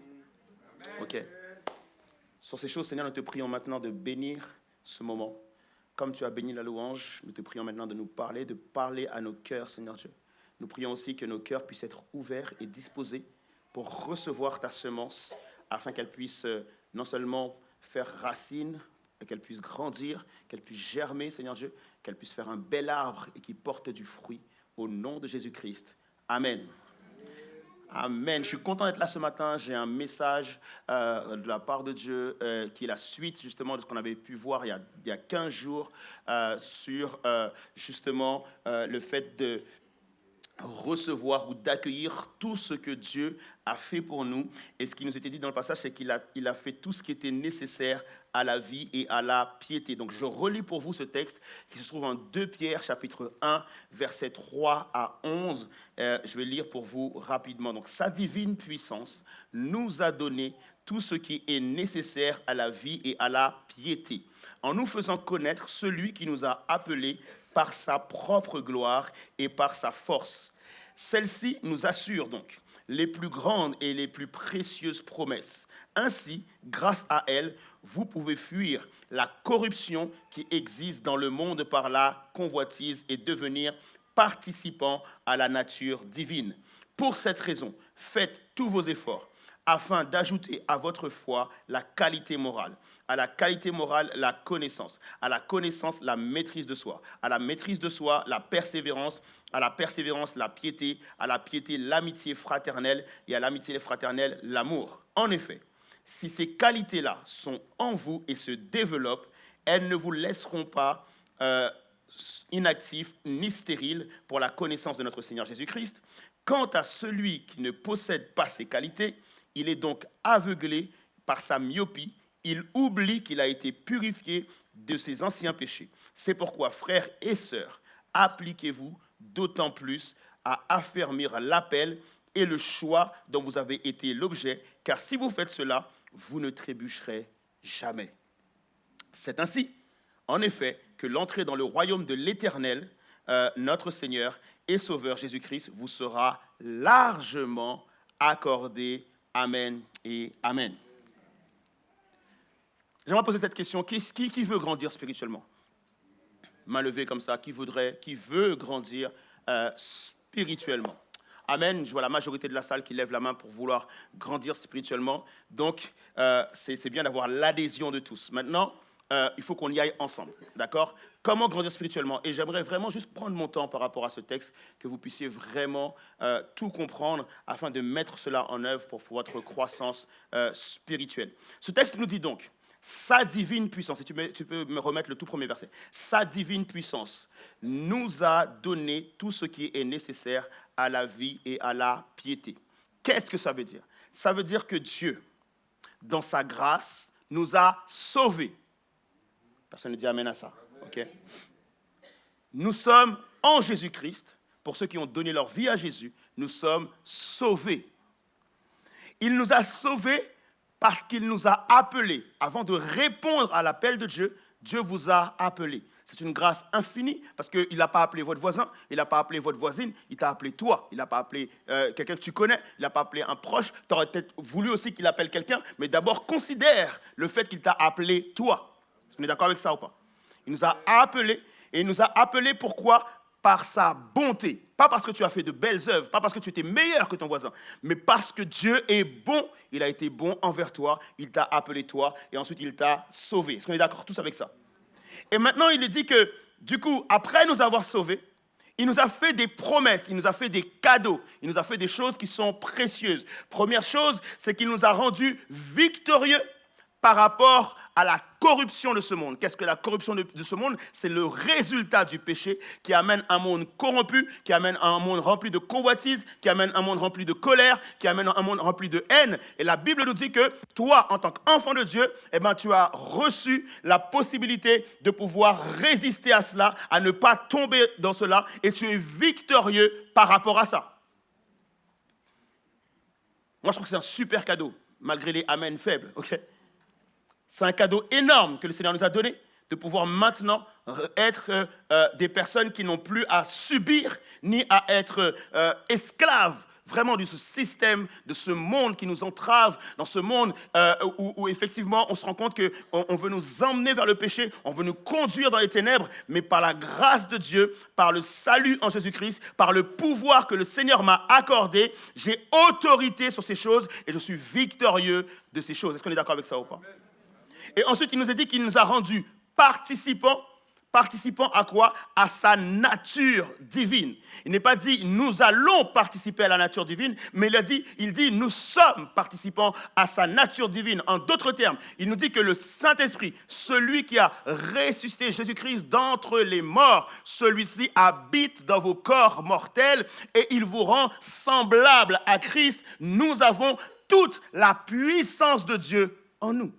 Amen. OK. Sur ces choses, Seigneur, nous te prions maintenant de bénir ce moment. Comme tu as béni la louange, nous te prions maintenant de nous parler, de parler à nos cœurs, Seigneur Dieu. Nous prions aussi que nos cœurs puissent être ouverts et disposés pour recevoir ta semence, afin qu'elle puisse non seulement faire racine, qu'elle puisse grandir, qu'elle puisse germer, Seigneur Dieu, qu'elle puisse faire un bel arbre et qui porte du fruit. Au nom de Jésus-Christ. Amen. Amen. Je suis content d'être là ce matin. J'ai un message de la part de Dieu qui est la suite justement de ce qu'on avait pu voir il y a 15 jours sur justement le fait de recevoir ou d'accueillir tout ce que Dieu a fait pour nous. Et ce qui nous était dit dans le passage, c'est qu'il a fait tout ce qui était nécessaire à la vie et à la piété. Donc je relis pour vous ce texte qui se trouve en 2 Pierre, chapitre 1, versets 3 à 11. Je vais lire pour vous rapidement. Donc, sa divine puissance nous a donné tout ce qui est nécessaire à la vie et à la piété, en nous faisant connaître celui qui nous a appelés par sa propre gloire et par sa force. Celle-ci nous assure donc les plus grandes et les plus précieuses promesses. Ainsi, grâce à elle, vous pouvez fuir la corruption qui existe dans le monde par la convoitise et devenir participant à la nature divine. Pour cette raison, faites tous vos efforts afin d'ajouter à votre foi la qualité morale. À la qualité morale, la connaissance. À la connaissance, la maîtrise de soi. À la maîtrise de soi, la persévérance. À la persévérance, la piété. À la piété, l'amitié fraternelle. Et à l'amitié fraternelle, l'amour. En effet, si ces qualités-là sont en vous et se développent, elles ne vous laisseront pas inactifs ni stériles pour la connaissance de notre Seigneur Jésus-Christ. Quant à celui qui ne possède pas ces qualités, il est donc aveuglé par sa myopie. Il oublie qu'il a été purifié de ses anciens péchés. C'est pourquoi, frères et sœurs, appliquez-vous d'autant plus à affermir l'appel et le choix dont vous avez été l'objet, car si vous faites cela, vous ne trébucherez jamais. C'est ainsi, en effet, que l'entrée dans le royaume de l'Éternel, notre Seigneur et Sauveur Jésus-Christ, vous sera largement accordée. Amen et Amen. J'aimerais poser cette question. Qui veut grandir spirituellement? Main levée comme ça. Qui veut grandir spirituellement? Amen. Je vois la majorité de la salle qui lève la main pour vouloir grandir spirituellement. Donc, c'est bien d'avoir l'adhésion de tous. Maintenant, il faut qu'on y aille ensemble. D'accord? Comment grandir spirituellement? Et j'aimerais vraiment juste prendre mon temps par rapport à ce texte, que vous puissiez vraiment tout comprendre afin de mettre cela en œuvre pour votre croissance spirituelle. Ce texte nous dit donc, sa divine puissance, et tu peux me remettre le tout premier verset, sa divine puissance nous a donné tout ce qui est nécessaire à la vie et à la piété. Qu'est-ce que ça veut dire? Ça veut dire que Dieu, dans sa grâce, nous a sauvés. Personne ne dit amen à ça. Okay. Nous sommes en Jésus-Christ. Pour ceux qui ont donné leur vie à Jésus, nous sommes sauvés. Il nous a sauvés parce qu'il nous a appelés. Avant de répondre à l'appel de Dieu, Dieu vous a appelés. C'est une grâce infinie parce qu'il n'a pas appelé votre voisin, il n'a pas appelé votre voisine, il t'a appelé toi. Il n'a pas appelé quelqu'un que tu connais, il n'a pas appelé un proche. Tu aurais peut-être voulu aussi qu'il appelle quelqu'un, mais d'abord considère le fait qu'il t'a appelé toi. On est d'accord avec ça ou pas? Il nous a appelés, et il nous a appelés pourquoi? Par sa bonté. Pas parce que tu as fait de belles œuvres, pas parce que tu étais meilleur que ton voisin, mais parce que Dieu est bon. Il a été bon envers toi, il t'a appelé toi, et ensuite il t'a sauvé. Est-ce qu'on est d'accord tous avec ça? Et maintenant, il est dit que, du coup, après nous avoir sauvés, il nous a fait des promesses, il nous a fait des cadeaux, il nous a fait des choses qui sont précieuses. Première chose, c'est qu'il nous a rendus victorieux par rapport à la corruption de ce monde. Qu'est-ce que la corruption de ce monde? C'est le résultat du péché qui amène un monde corrompu, qui amène un monde rempli de convoitise, qui amène un monde rempli de colère, qui amène un monde rempli de haine. Et la Bible nous dit que toi, en tant qu'enfant de Dieu, eh ben, tu as reçu la possibilité de pouvoir résister à cela, à ne pas tomber dans cela, et tu es victorieux par rapport à ça. Moi, je trouve que c'est un super cadeau, malgré les amens faibles. Okay? C'est un cadeau énorme que le Seigneur nous a donné, de pouvoir maintenant être des personnes qui n'ont plus à subir, ni à être esclaves vraiment de ce système, de ce monde qui nous entrave, dans ce monde où effectivement on se rend compte qu'on veut nous emmener vers le péché, on veut nous conduire dans les ténèbres, mais par la grâce de Dieu, par le salut en Jésus-Christ, par le pouvoir que le Seigneur m'a accordé, j'ai autorité sur ces choses et je suis victorieux de ces choses. Est-ce qu'on est d'accord avec ça ou pas? Et ensuite, il nous a dit qu'il nous a rendus participants à quoi? À sa nature divine. Il n'est pas dit nous allons participer à la nature divine, mais il dit nous sommes participants à sa nature divine. En d'autres termes, il nous dit que le Saint-Esprit, celui qui a ressuscité Jésus-Christ d'entre les morts, celui-ci habite dans vos corps mortels et il vous rend semblable à Christ. Nous avons toute la puissance de Dieu en nous.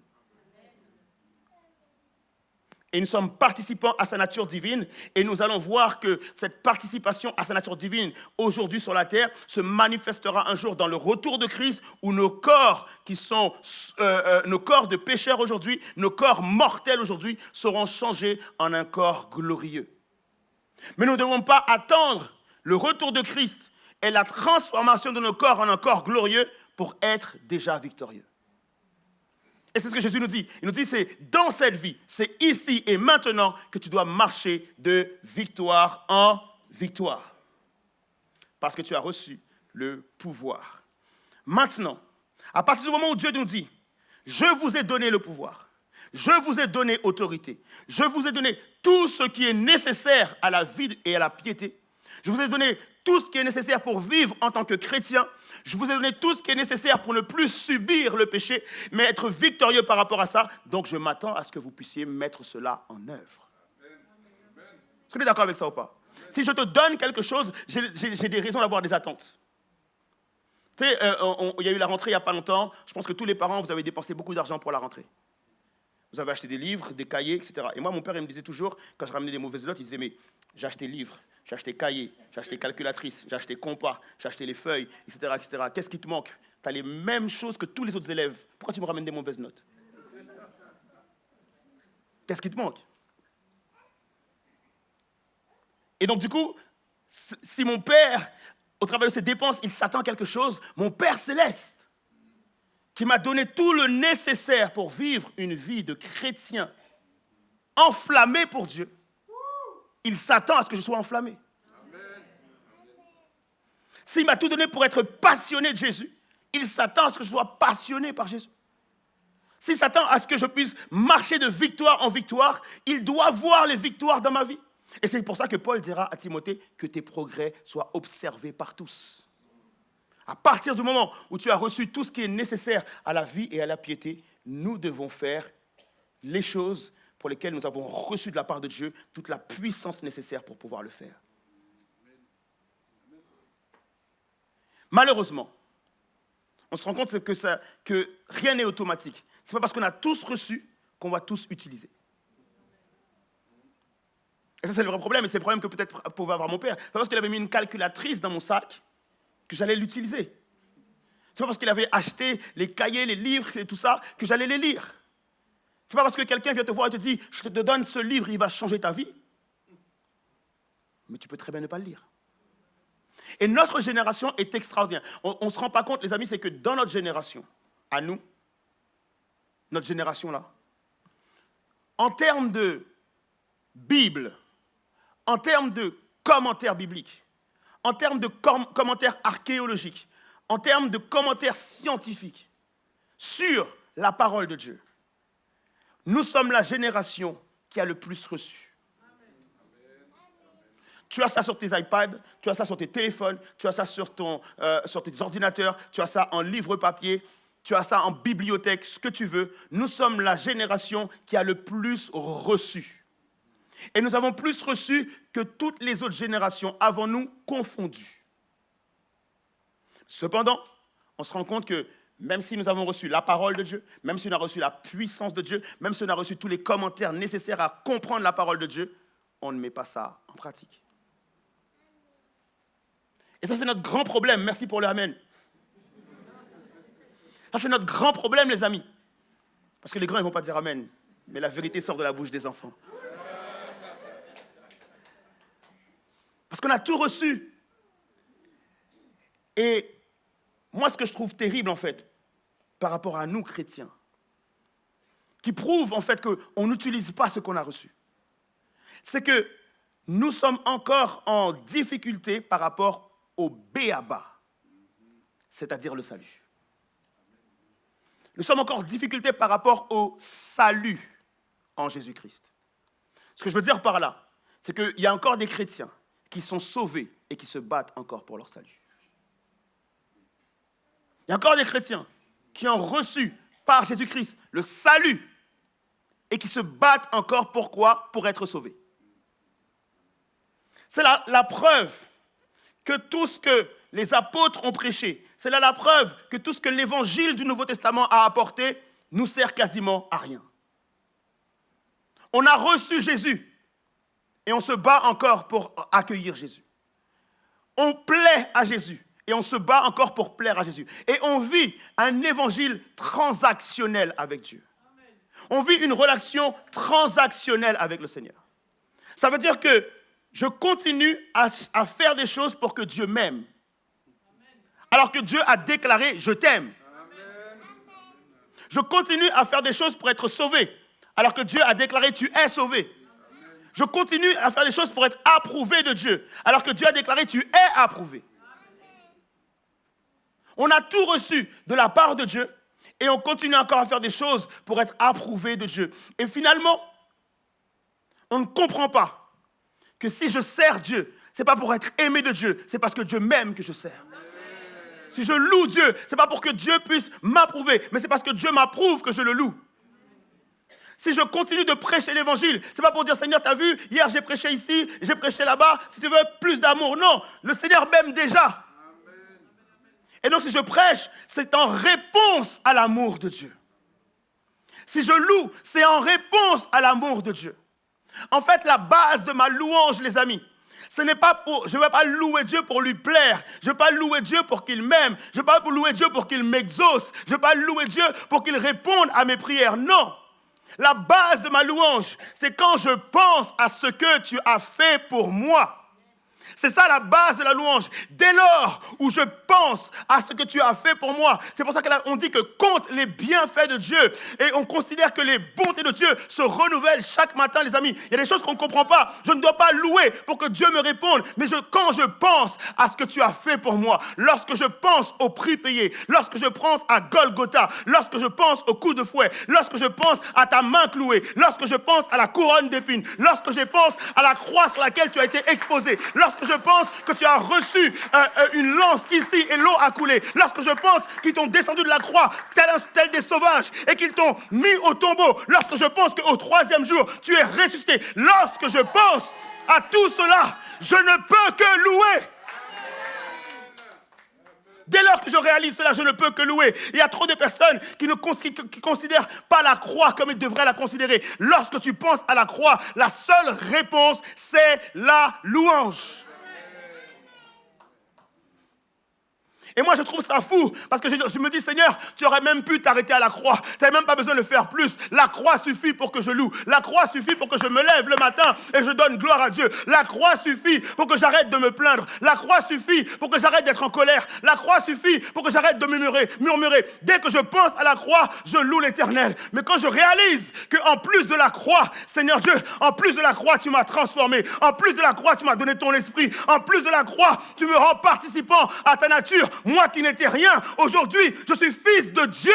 Et nous sommes participants à sa nature divine. Et nous allons voir que cette participation à sa nature divine, aujourd'hui sur la terre, se manifestera un jour dans le retour de Christ, où nos corps, qui sont nos corps de pécheurs aujourd'hui, nos corps mortels aujourd'hui, seront changés en un corps glorieux. Mais nous ne devons pas attendre le retour de Christ et la transformation de nos corps en un corps glorieux pour être déjà victorieux. Et c'est ce que Jésus nous dit. Il nous dit, c'est dans cette vie, c'est ici et maintenant que tu dois marcher de victoire en victoire. Parce que tu as reçu le pouvoir. Maintenant, à partir du moment où Dieu nous dit, je vous ai donné le pouvoir, je vous ai donné autorité, je vous ai donné tout ce qui est nécessaire à la vie et à la piété, je vous ai donné tout ce qui est nécessaire pour vivre en tant que chrétien, je vous ai donné tout ce qui est nécessaire pour ne plus subir le péché, mais être victorieux par rapport à ça. Donc, je m'attends à ce que vous puissiez mettre cela en œuvre. Est-ce que vous êtes d'accord avec ça ou pas? Si je te donne quelque chose, j'ai des raisons d'avoir des attentes. Tu sais, il y a eu la rentrée il n'y a pas longtemps. Je pense que tous les parents, vous avez dépensé beaucoup d'argent pour la rentrée. Vous avez acheté des livres, des cahiers, etc. Et moi, mon père, il me disait toujours, quand je ramenais des mauvaises notes, il disait, mais j'ai acheté livres. J'ai acheté cahier, j'ai acheté calculatrice, j'ai acheté compas, j'ai acheté les feuilles, etc., etc. Qu'est-ce qui te manque? Tu as les mêmes choses que tous les autres élèves. Pourquoi tu me ramènes des mauvaises notes? Qu'est-ce qui te manque? Et donc, du coup, si mon père, au travers de ses dépenses, il s'attend à quelque chose, mon Père céleste, qui m'a donné tout le nécessaire pour vivre une vie de chrétien enflammé pour Dieu, il s'attend à ce que je sois enflammé. Amen. S'il m'a tout donné pour être passionné de Jésus, il s'attend à ce que je sois passionné par Jésus. S'il s'attend à ce que je puisse marcher de victoire en victoire, il doit voir les victoires dans ma vie. Et c'est pour ça que Paul dira à Timothée que tes progrès soient observés par tous. À partir du moment où tu as reçu tout ce qui est nécessaire à la vie et à la piété, nous devons faire les choses pour lesquels nous avons reçu de la part de Dieu toute la puissance nécessaire pour pouvoir le faire. Malheureusement, on se rend compte que rien n'est automatique. Ce n'est pas parce qu'on a tous reçu qu'on va tous utiliser. Et ça, c'est le vrai problème, et c'est le problème que peut-être pouvait avoir mon père. Ce n'est pas parce qu'il avait mis une calculatrice dans mon sac que j'allais l'utiliser. Ce n'est pas parce qu'il avait acheté les cahiers, les livres et tout ça que j'allais les lire. Ce n'est pas parce que quelqu'un vient te voir et te dit « Je te donne ce livre, il va changer ta vie ». Mais tu peux très bien ne pas le lire. Et notre génération est extraordinaire. On ne se rend pas compte, les amis, c'est que dans notre génération, à nous, notre génération-là, en termes de Bible, en termes de commentaires bibliques, en termes de commentaires archéologiques, en termes de commentaires scientifiques sur la parole de Dieu, nous sommes la génération qui a le plus reçu. Tu as ça sur tes iPads, tu as ça sur tes téléphones, tu as ça sur tes ordinateurs, tu as ça en livre papier, tu as ça en bibliothèque, ce que tu veux. Nous sommes la génération qui a le plus reçu. Et nous avons plus reçu que toutes les autres générations avant nous confondues. Cependant, on se rend compte que même si nous avons reçu la parole de Dieu, même si on a reçu la puissance de Dieu, même si on a reçu tous les commentaires nécessaires à comprendre la parole de Dieu, on ne met pas ça en pratique. Et ça, c'est notre grand problème. Merci pour le amen. Ça, c'est notre grand problème, les amis. Parce que les grands, ils ne vont pas dire amen. Mais la vérité sort de la bouche des enfants. Parce qu'on a tout reçu. Et moi, ce que je trouve terrible, en fait, par rapport à nous, chrétiens, qui prouve, en fait, qu'on n'utilise pas ce qu'on a reçu, c'est que nous sommes encore en difficulté par rapport au béaba, c'est-à-dire le salut. Nous sommes encore en difficulté par rapport au salut en Jésus-Christ. Ce que je veux dire par là, c'est qu'il y a encore des chrétiens qui sont sauvés et qui se battent encore pour leur salut. Il y a encore des chrétiens qui ont reçu par Jésus-Christ le salut et qui se battent encore pourquoi ? Pour être sauvés. C'est la preuve que tout ce que les apôtres ont prêché, c'est là la preuve que tout ce que l'évangile du Nouveau Testament a apporté nous sert quasiment à rien. On a reçu Jésus et on se bat encore pour accueillir Jésus. On plaît à Jésus et on se bat encore pour plaire à Jésus. Et on vit un évangile transactionnel avec Dieu. On vit une relation transactionnelle avec le Seigneur. Ça veut dire que je continue à faire des choses pour que Dieu m'aime. Alors que Dieu a déclaré « Je t'aime ». Je continue à faire des choses pour être sauvé. Alors que Dieu a déclaré « Tu es sauvé ». Je continue à faire des choses pour être approuvé de Dieu. Alors que Dieu a déclaré « Tu es approuvé ». On a tout reçu de la part de Dieu et on continue encore à faire des choses pour être approuvé de Dieu. Et finalement, on ne comprend pas que si je sers Dieu, ce n'est pas pour être aimé de Dieu, c'est parce que Dieu m'aime que je sers. Si je loue Dieu, ce n'est pas pour que Dieu puisse m'approuver, mais c'est parce que Dieu m'approuve que je le loue. Si je continue de prêcher l'évangile, ce n'est pas pour dire « Seigneur, tu as vu, hier j'ai prêché ici, j'ai prêché là-bas, si tu veux plus d'amour. » Non, le Seigneur m'aime déjà. Et donc si je prêche, c'est en réponse à l'amour de Dieu. Si je loue, c'est en réponse à l'amour de Dieu. En fait, la base de ma louange, les amis, je ne vais pas louer Dieu pour lui plaire. Je ne vais pas louer Dieu pour qu'il m'aime. Je ne vais pas louer Dieu pour qu'il m'exauce. Je ne vais pas louer Dieu pour qu'il réponde à mes prières. Non. La base de ma louange, c'est quand je pense à ce que tu as fait pour moi. C'est ça la base de la louange. Dès lors où je pense à ce que tu as fait pour moi, c'est pour ça qu'on dit que compte les bienfaits de Dieu. Et on considère que les bontés de Dieu se renouvellent chaque matin, les amis. Il y a des choses qu'on ne comprend pas. Je ne dois pas louer pour que Dieu me réponde. Mais quand je pense à ce que tu as fait pour moi, lorsque je pense au prix payé, lorsque je pense à Golgotha, lorsque je pense au coup de fouet, lorsque je pense à ta main clouée, lorsque je pense à la couronne d'épines, lorsque je pense à la croix sur laquelle tu as été exposé, lorsque je pense que tu as reçu une lance ici et l'eau a coulé, lorsque je pense qu'ils t'ont descendu de la croix tel des sauvages et qu'ils t'ont mis au tombeau, lorsque je pense qu'au 3e jour tu es ressuscité, lorsque je pense à tout cela, je ne peux que louer. Dès lors que je réalise cela, je ne peux que louer. Il y a trop de personnes qui ne considèrent pas la croix comme ils devraient la considérer. Lorsque tu penses à la croix, la seule réponse, c'est la louange. Et moi, je trouve ça fou, parce que je me dis, Seigneur, tu aurais même pu t'arrêter à la croix. Tu n'avais même pas besoin de faire plus. La croix suffit pour que je loue. La croix suffit pour que je me lève le matin et je donne gloire à Dieu. La croix suffit pour que j'arrête de me plaindre. La croix suffit pour que j'arrête d'être en colère. La croix suffit pour que j'arrête de murmurer. Dès que je pense à la croix, je loue l'Éternel. Mais quand je réalise qu'en plus de la croix, Seigneur Dieu, en plus de la croix, tu m'as transformé. En plus de la croix, tu m'as donné ton esprit. En plus de la croix, tu me rends participant à ta nature. Moi qui n'étais rien, aujourd'hui, je suis fils de Dieu.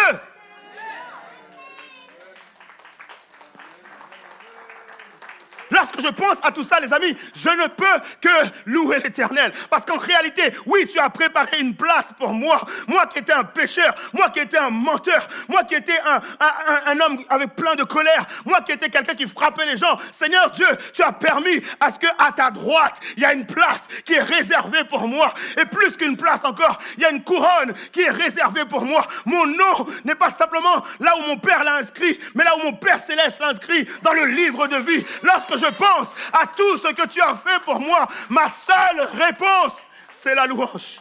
Lorsque lorsque je pense à tout ça, les amis, je ne peux que louer l'Éternel. Parce qu'en réalité, oui, tu as préparé une place pour moi. Moi qui étais un pécheur, moi qui étais un menteur, moi qui étais un homme avec plein de colère, moi qui étais quelqu'un qui frappait les gens. Seigneur Dieu, tu as permis à ce qu'à ta droite, il y a une place qui est réservée pour moi. Et plus qu'une place encore, il y a une couronne qui est réservée pour moi. Mon nom n'est pas simplement là où mon Père l'a inscrit, mais là où mon Père Céleste l'a inscrit dans le livre de vie. Lorsque je pense à tout ce que tu as fait pour moi, ma seule réponse, c'est la louange.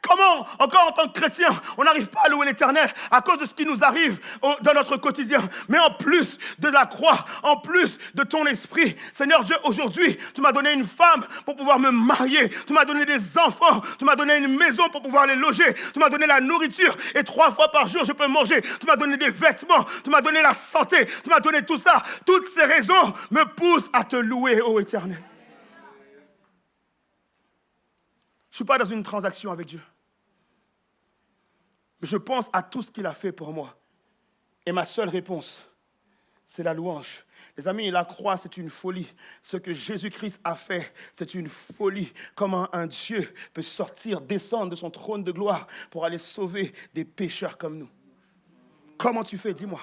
Comment, encore en tant que chrétien, on n'arrive pas à louer l'Éternel à cause de ce qui nous arrive dans notre quotidien. Mais en plus de la croix, en plus de ton esprit, Seigneur Dieu, aujourd'hui, tu m'as donné une femme pour pouvoir me marier. Tu m'as donné des enfants. Tu m'as donné une maison pour pouvoir les loger. Tu m'as donné la nourriture et 3 fois par jour, je peux manger. Tu m'as donné des vêtements. Tu m'as donné la santé. Tu m'as donné tout ça. Toutes ces raisons me poussent à te louer, ô Éternel. Je ne suis pas dans une transaction avec Dieu. Mais je pense à tout ce qu'il a fait pour moi. Et ma seule réponse, c'est la louange. Les amis, la croix, c'est une folie. Ce que Jésus-Christ a fait, c'est une folie. Comment un Dieu peut sortir, descendre de son trône de gloire pour aller sauver des pécheurs comme nous. Comment tu fais, dis-moi.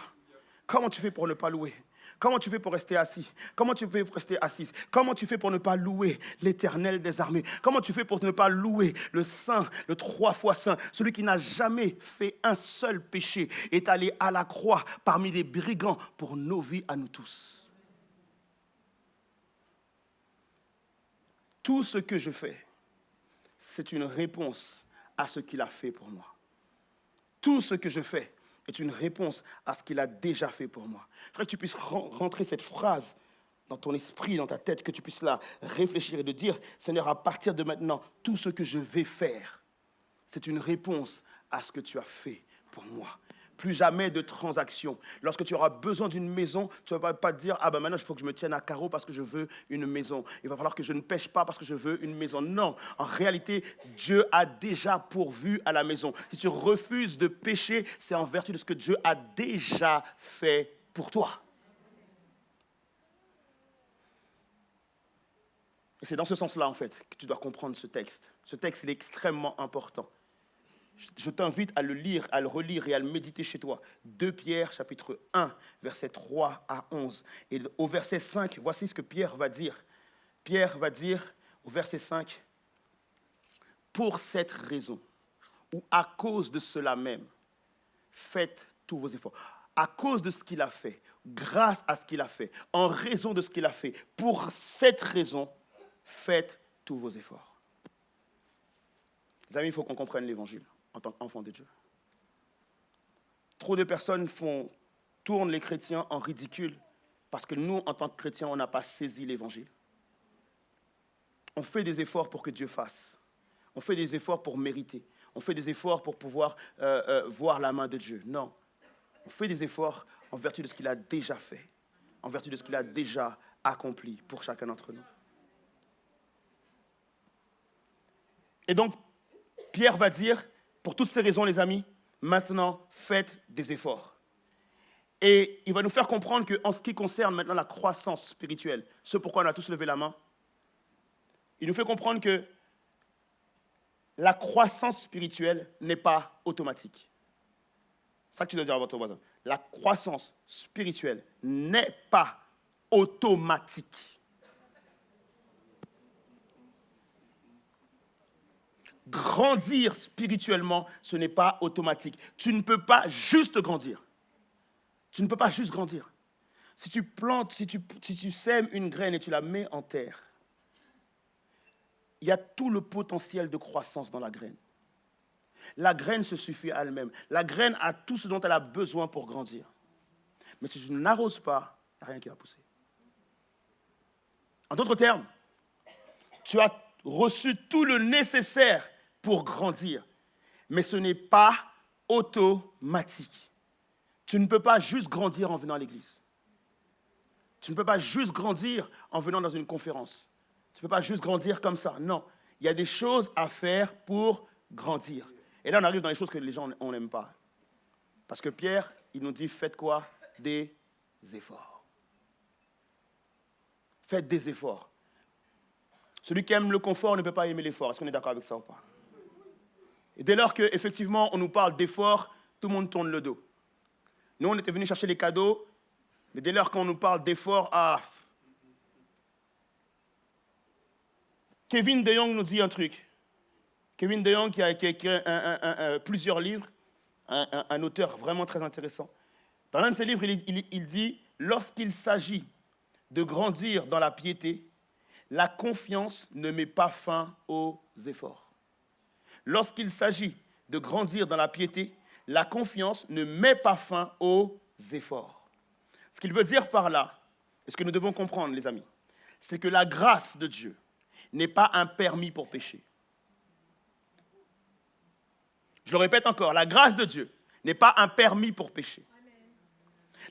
Comment tu fais pour ne pas louer? Comment tu fais pour rester assis? Comment tu fais pour rester assise? Comment tu fais pour ne pas louer l'Éternel des armées? Comment tu fais pour ne pas louer le Saint, le 3 fois Saint, celui qui n'a jamais fait un seul péché, est allé à la croix parmi les brigands pour nos vies à nous tous. Tout ce que je fais, c'est une réponse à ce qu'il a fait pour moi. Tout ce que je fais est une réponse à ce qu'il a déjà fait pour moi. Je voudrais que tu puisses rentrer cette phrase dans ton esprit, dans ta tête, que tu puisses la réfléchir et de dire, Seigneur, à partir de maintenant, tout ce que je vais faire, c'est une réponse à ce que tu as fait pour moi. Plus jamais de transaction. Lorsque tu auras besoin d'une maison, tu ne vas pas te dire, ah ben maintenant il faut que je me tienne à carreau parce que je veux une maison. Il va falloir que je ne pêche pas parce que je veux une maison. Non, en réalité, Dieu a déjà pourvu à la maison. Si tu refuses de pécher, c'est en vertu de ce que Dieu a déjà fait pour toi. Et c'est dans ce sens-là, en fait, que tu dois comprendre ce texte. Ce texte, il est extrêmement important. Je t'invite à le lire, à le relire et à le méditer chez toi. 2 Pierre, chapitre 1, versets 3 à 11. Et au verset 5, voici ce que Pierre va dire. Pierre va dire au verset 5, « Pour cette raison, ou à cause de cela même, faites tous vos efforts. » À cause de ce qu'il a fait, grâce à ce qu'il a fait, en raison de ce qu'il a fait, pour cette raison, faites tous vos efforts. Les amis, il faut qu'on comprenne l'évangile en tant qu'enfant de Dieu. Trop de personnes tournent les chrétiens en ridicule parce que nous, en tant que chrétiens, on n'a pas saisi l'évangile. On fait des efforts pour que Dieu fasse. On fait des efforts pour mériter. On fait des efforts pour pouvoir voir la main de Dieu. Non. On fait des efforts en vertu de ce qu'il a déjà fait, en vertu de ce qu'il a déjà accompli pour chacun d'entre nous. Et donc, Pierre va dire, pour toutes ces raisons, les amis, maintenant, faites des efforts. Et il va nous faire comprendre qu'en ce qui concerne maintenant la croissance spirituelle, ce pourquoi on a tous levé la main, il nous fait comprendre que la croissance spirituelle n'est pas automatique. C'est ça que tu dois dire à votre voisin. La croissance spirituelle n'est pas automatique. Grandir spirituellement, ce n'est pas automatique. Tu ne peux pas juste grandir. Tu ne peux pas juste grandir. Si tu plantes, si tu sèmes une graine et tu la mets en terre, il y a tout le potentiel de croissance dans la graine. La graine se suffit à elle-même. La graine a tout ce dont elle a besoin pour grandir. Mais si tu n'arroses pas, il n'y a rien qui va pousser. En d'autres termes, tu as reçu tout le nécessaire pour grandir. Mais ce n'est pas automatique. Tu ne peux pas juste grandir en venant à l'église. Tu ne peux pas juste grandir en venant dans une conférence. Tu ne peux pas juste grandir comme ça. Non, il y a des choses à faire pour grandir. Et là, on arrive dans les choses que les gens n'aiment pas. Parce que Pierre, il nous dit, faites quoi? des efforts. Faites des efforts. Celui qui aime le confort ne peut pas aimer l'effort. Est-ce qu'on est d'accord avec ça ou pas? Et dès lors qu'effectivement on nous parle d'efforts, tout le monde tourne le dos. Nous, on était venus chercher les cadeaux, mais dès lors qu'on nous parle d'efforts, Kevin De Jong nous dit un truc. Kevin De Jong qui a écrit plusieurs livres, un auteur vraiment très intéressant. Dans l'un de ses livres, il dit « Lorsqu'il s'agit de grandir dans la piété, la confiance ne met pas fin aux efforts. » Lorsqu'il s'agit de grandir dans la piété, la confiance ne met pas fin aux efforts. Ce qu'il veut dire par là, et ce que nous devons comprendre, les amis, c'est que la grâce de Dieu n'est pas un permis pour pécher. Je le répète encore, la grâce de Dieu n'est pas un permis pour pécher.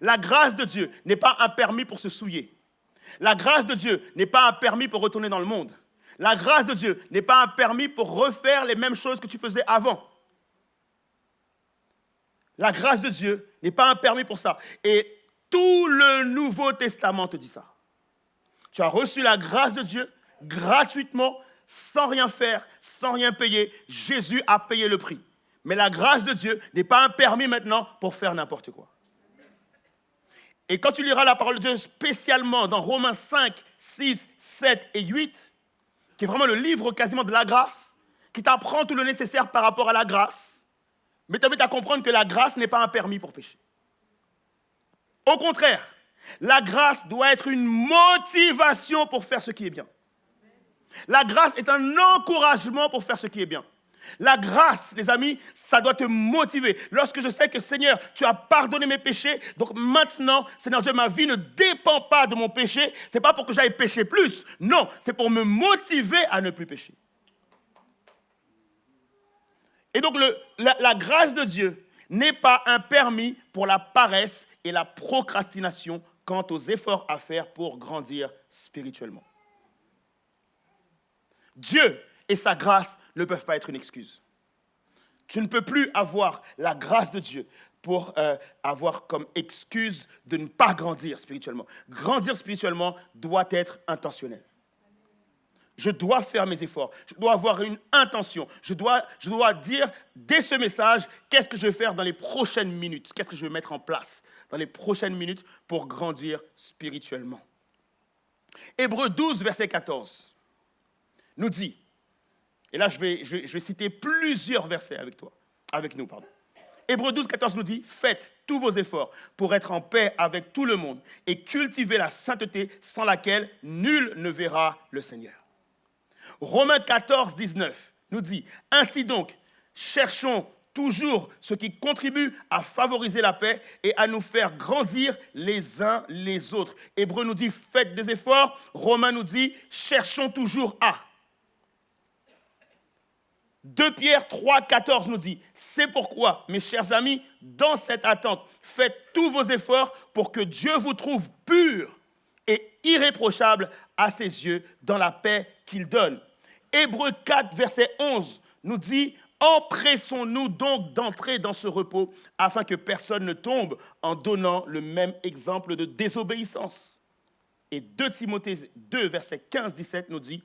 La grâce de Dieu n'est pas un permis pour se souiller. La grâce de Dieu n'est pas un permis pour retourner dans le monde. La grâce de Dieu n'est pas un permis pour refaire les mêmes choses que tu faisais avant. La grâce de Dieu n'est pas un permis pour ça. Et tout le Nouveau Testament te dit ça. Tu as reçu la grâce de Dieu gratuitement, sans rien faire, sans rien payer. Jésus a payé le prix. Mais la grâce de Dieu n'est pas un permis maintenant pour faire n'importe quoi. Et quand tu liras la parole de Dieu spécialement dans Romains 5, 6, 7 et 8, qui est vraiment le livre quasiment de la grâce, qui t'apprend tout le nécessaire par rapport à la grâce, mais t'invite à comprendre que la grâce n'est pas un permis pour pécher. Au contraire, la grâce doit être une motivation pour faire ce qui est bien. La grâce est un encouragement pour faire ce qui est bien. La grâce, les amis, ça doit te motiver. Lorsque je sais que, Seigneur, tu as pardonné mes péchés, donc maintenant, Seigneur Dieu, ma vie ne dépend pas de mon péché. Ce n'est pas pour que j'aille pécher plus. Non, c'est pour me motiver à ne plus pécher. Et donc, la grâce de Dieu n'est pas un permis pour la paresse et la procrastination quant aux efforts à faire pour grandir spirituellement. Dieu et sa grâce ne peuvent pas être une excuse. Tu ne peux plus avoir la grâce de Dieu pour avoir comme excuse de ne pas grandir spirituellement. Grandir spirituellement doit être intentionnel. Je dois faire mes efforts. Je dois avoir une intention. Je dois dire dès ce message, qu'est-ce que je vais faire dans les prochaines minutes? Qu'est-ce que je vais mettre en place dans les prochaines minutes pour grandir spirituellement? Hébreux 12, verset 14, nous dit, et là je vais citer plusieurs versets avec nous. Hébreux 12, 14 nous dit, faites tous vos efforts pour être en paix avec tout le monde et cultivez la sainteté sans laquelle nul ne verra le Seigneur. Romains 14, 19 nous dit, ainsi donc, cherchons toujours ce qui contribue à favoriser la paix et à nous faire grandir les uns les autres. Hébreux nous dit, faites des efforts. Romains nous dit, cherchons toujours à. 2 Pierre 3, 14 nous dit, c'est pourquoi, mes chers amis, dans cette attente, faites tous vos efforts pour que Dieu vous trouve purs et irréprochables à ses yeux dans la paix qu'il donne. Hébreux 4, verset 11 nous dit, empressons-nous donc d'entrer dans ce repos afin que personne ne tombe en donnant le même exemple de désobéissance. Et 2 Timothée 2, verset 15-17 nous dit,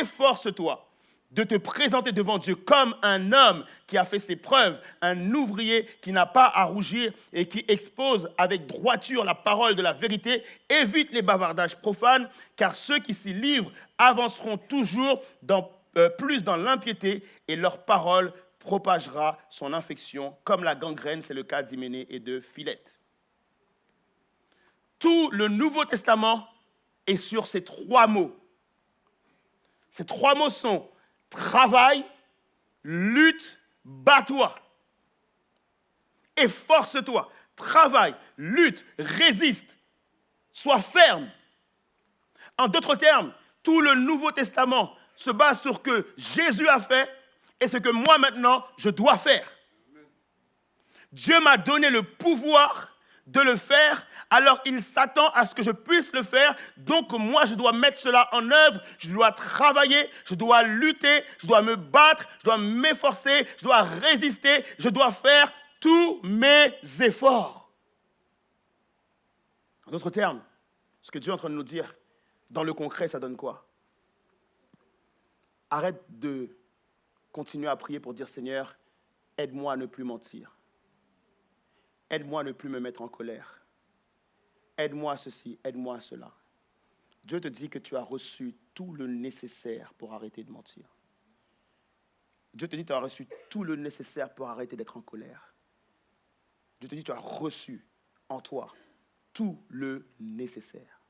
efforce-toi de te présenter devant Dieu comme un homme qui a fait ses preuves, un ouvrier qui n'a pas à rougir et qui expose avec droiture la parole de la vérité. Évite les bavardages profanes, car ceux qui s'y livrent avanceront toujours plus dans l'impiété et leur parole propagera son infection, comme la gangrène, c'est le cas d'Hyménée et de Philette. Tout le Nouveau Testament est sur ces 3 mots. Ces 3 mots sont travail, lutte, bats-toi. Efforce-toi, travaille, lutte, résiste, sois ferme. En d'autres termes, tout le Nouveau Testament se base sur ce que Jésus a fait et ce que moi maintenant je dois faire. Dieu m'a donné le pouvoir de le faire, alors il s'attend à ce que je puisse le faire. Donc moi, je dois mettre cela en œuvre, je dois travailler, je dois lutter, je dois me battre, je dois m'efforcer, je dois résister, je dois faire tous mes efforts. En d'autres termes, ce que Dieu est en train de nous dire, dans le concret, ça donne quoi? Arrête de continuer à prier pour dire, Seigneur, aide-moi à ne plus mentir. Aide-moi à ne plus me mettre en colère. Aide-moi à ceci, aide-moi à cela. Dieu te dit que tu as reçu tout le nécessaire pour arrêter de mentir. Dieu te dit que tu as reçu tout le nécessaire pour arrêter d'être en colère. Dieu te dit que tu as reçu en toi tout le nécessaire.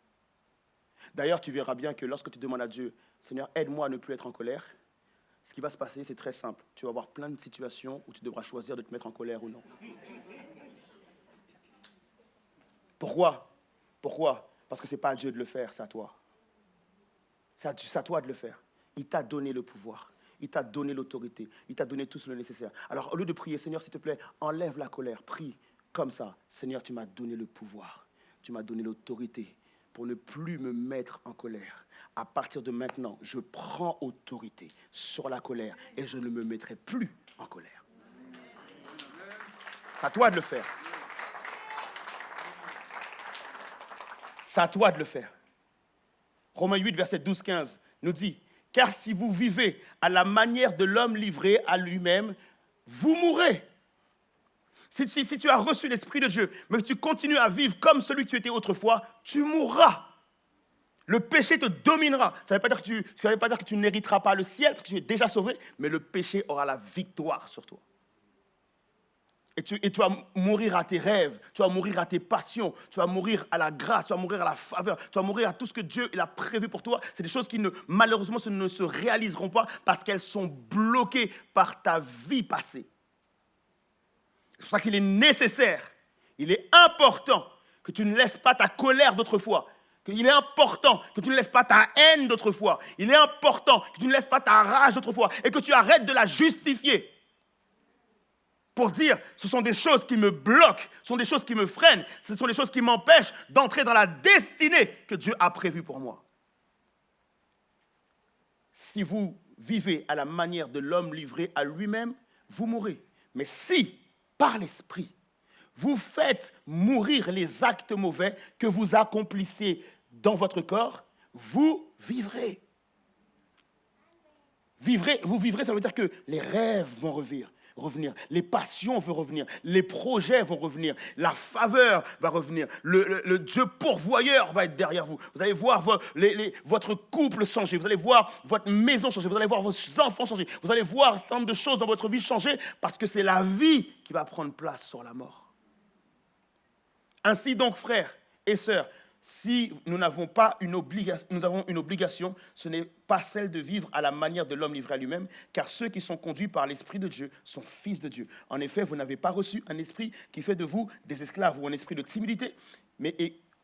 D'ailleurs, tu verras bien que lorsque tu demandes à Dieu, Seigneur, aide-moi à ne plus être en colère, ce qui va se passer, c'est très simple. Tu vas avoir plein de situations où tu devras choisir de te mettre en colère ou non. Pourquoi? Pourquoi? Parce que ce n'est pas à Dieu de le faire, c'est à toi. C'est à toi de le faire. Il t'a donné le pouvoir. Il t'a donné l'autorité. Il t'a donné tout ce nécessaire. Alors, au lieu de prier, Seigneur, s'il te plaît, enlève la colère. Prie comme ça. Seigneur, tu m'as donné le pouvoir. Tu m'as donné l'autorité pour ne plus me mettre en colère. À partir de maintenant, je prends autorité sur la colère et je ne me mettrai plus en colère. C'est à toi de le faire. C'est à toi de le faire. Romains 8, verset 12-15 nous dit, « Car si vous vivez à la manière de l'homme livré à lui-même, vous mourrez. » Si tu as reçu l'Esprit de Dieu, mais que tu continues à vivre comme celui que tu étais autrefois, tu mourras. Le péché te dominera. Ça ne veut pas dire que tu n'hériteras pas le ciel, parce que tu es déjà sauvé, mais le péché aura la victoire sur toi. Et tu vas mourir à tes rêves, tu vas mourir à tes passions, tu vas mourir à la grâce, tu vas mourir à la faveur, tu vas mourir à tout ce que Dieu il a prévu pour toi. C'est des choses qui malheureusement ne se réaliseront pas parce qu'elles sont bloquées par ta vie passée. C'est pour ça qu'il est nécessaire, il est important que tu ne laisses pas ta colère d'autrefois. Il est important que tu ne laisses pas ta haine d'autrefois. Il est important que tu ne laisses pas ta rage d'autrefois et que tu arrêtes de la justifier. Pour dire, ce sont des choses qui me bloquent, ce sont des choses qui me freinent, ce sont des choses qui m'empêchent d'entrer dans la destinée que Dieu a prévue pour moi. Si vous vivez à la manière de l'homme livré à lui-même, vous mourrez. Mais si, par l'Esprit, vous faites mourir les actes mauvais que vous accomplissez dans votre corps, vous vivrez. Vous vivrez, ça veut dire que les rêves vont revenir, les passions vont revenir, les projets vont revenir, la faveur va revenir, le Dieu pourvoyeur va être derrière vous. Vous allez voir votre couple changer, vous allez voir votre maison changer, vous allez voir vos enfants changer, vous allez voir un certain nombre de choses dans votre vie changer parce que c'est la vie qui va prendre place sur la mort. Ainsi donc, frères et sœurs, si nous avons une obligation, ce n'est pas celle de vivre à la manière de l'homme livré à lui-même, car ceux qui sont conduits par l'Esprit de Dieu sont fils de Dieu. En effet, vous n'avez pas reçu un esprit qui fait de vous des esclaves ou un esprit de timidité, mais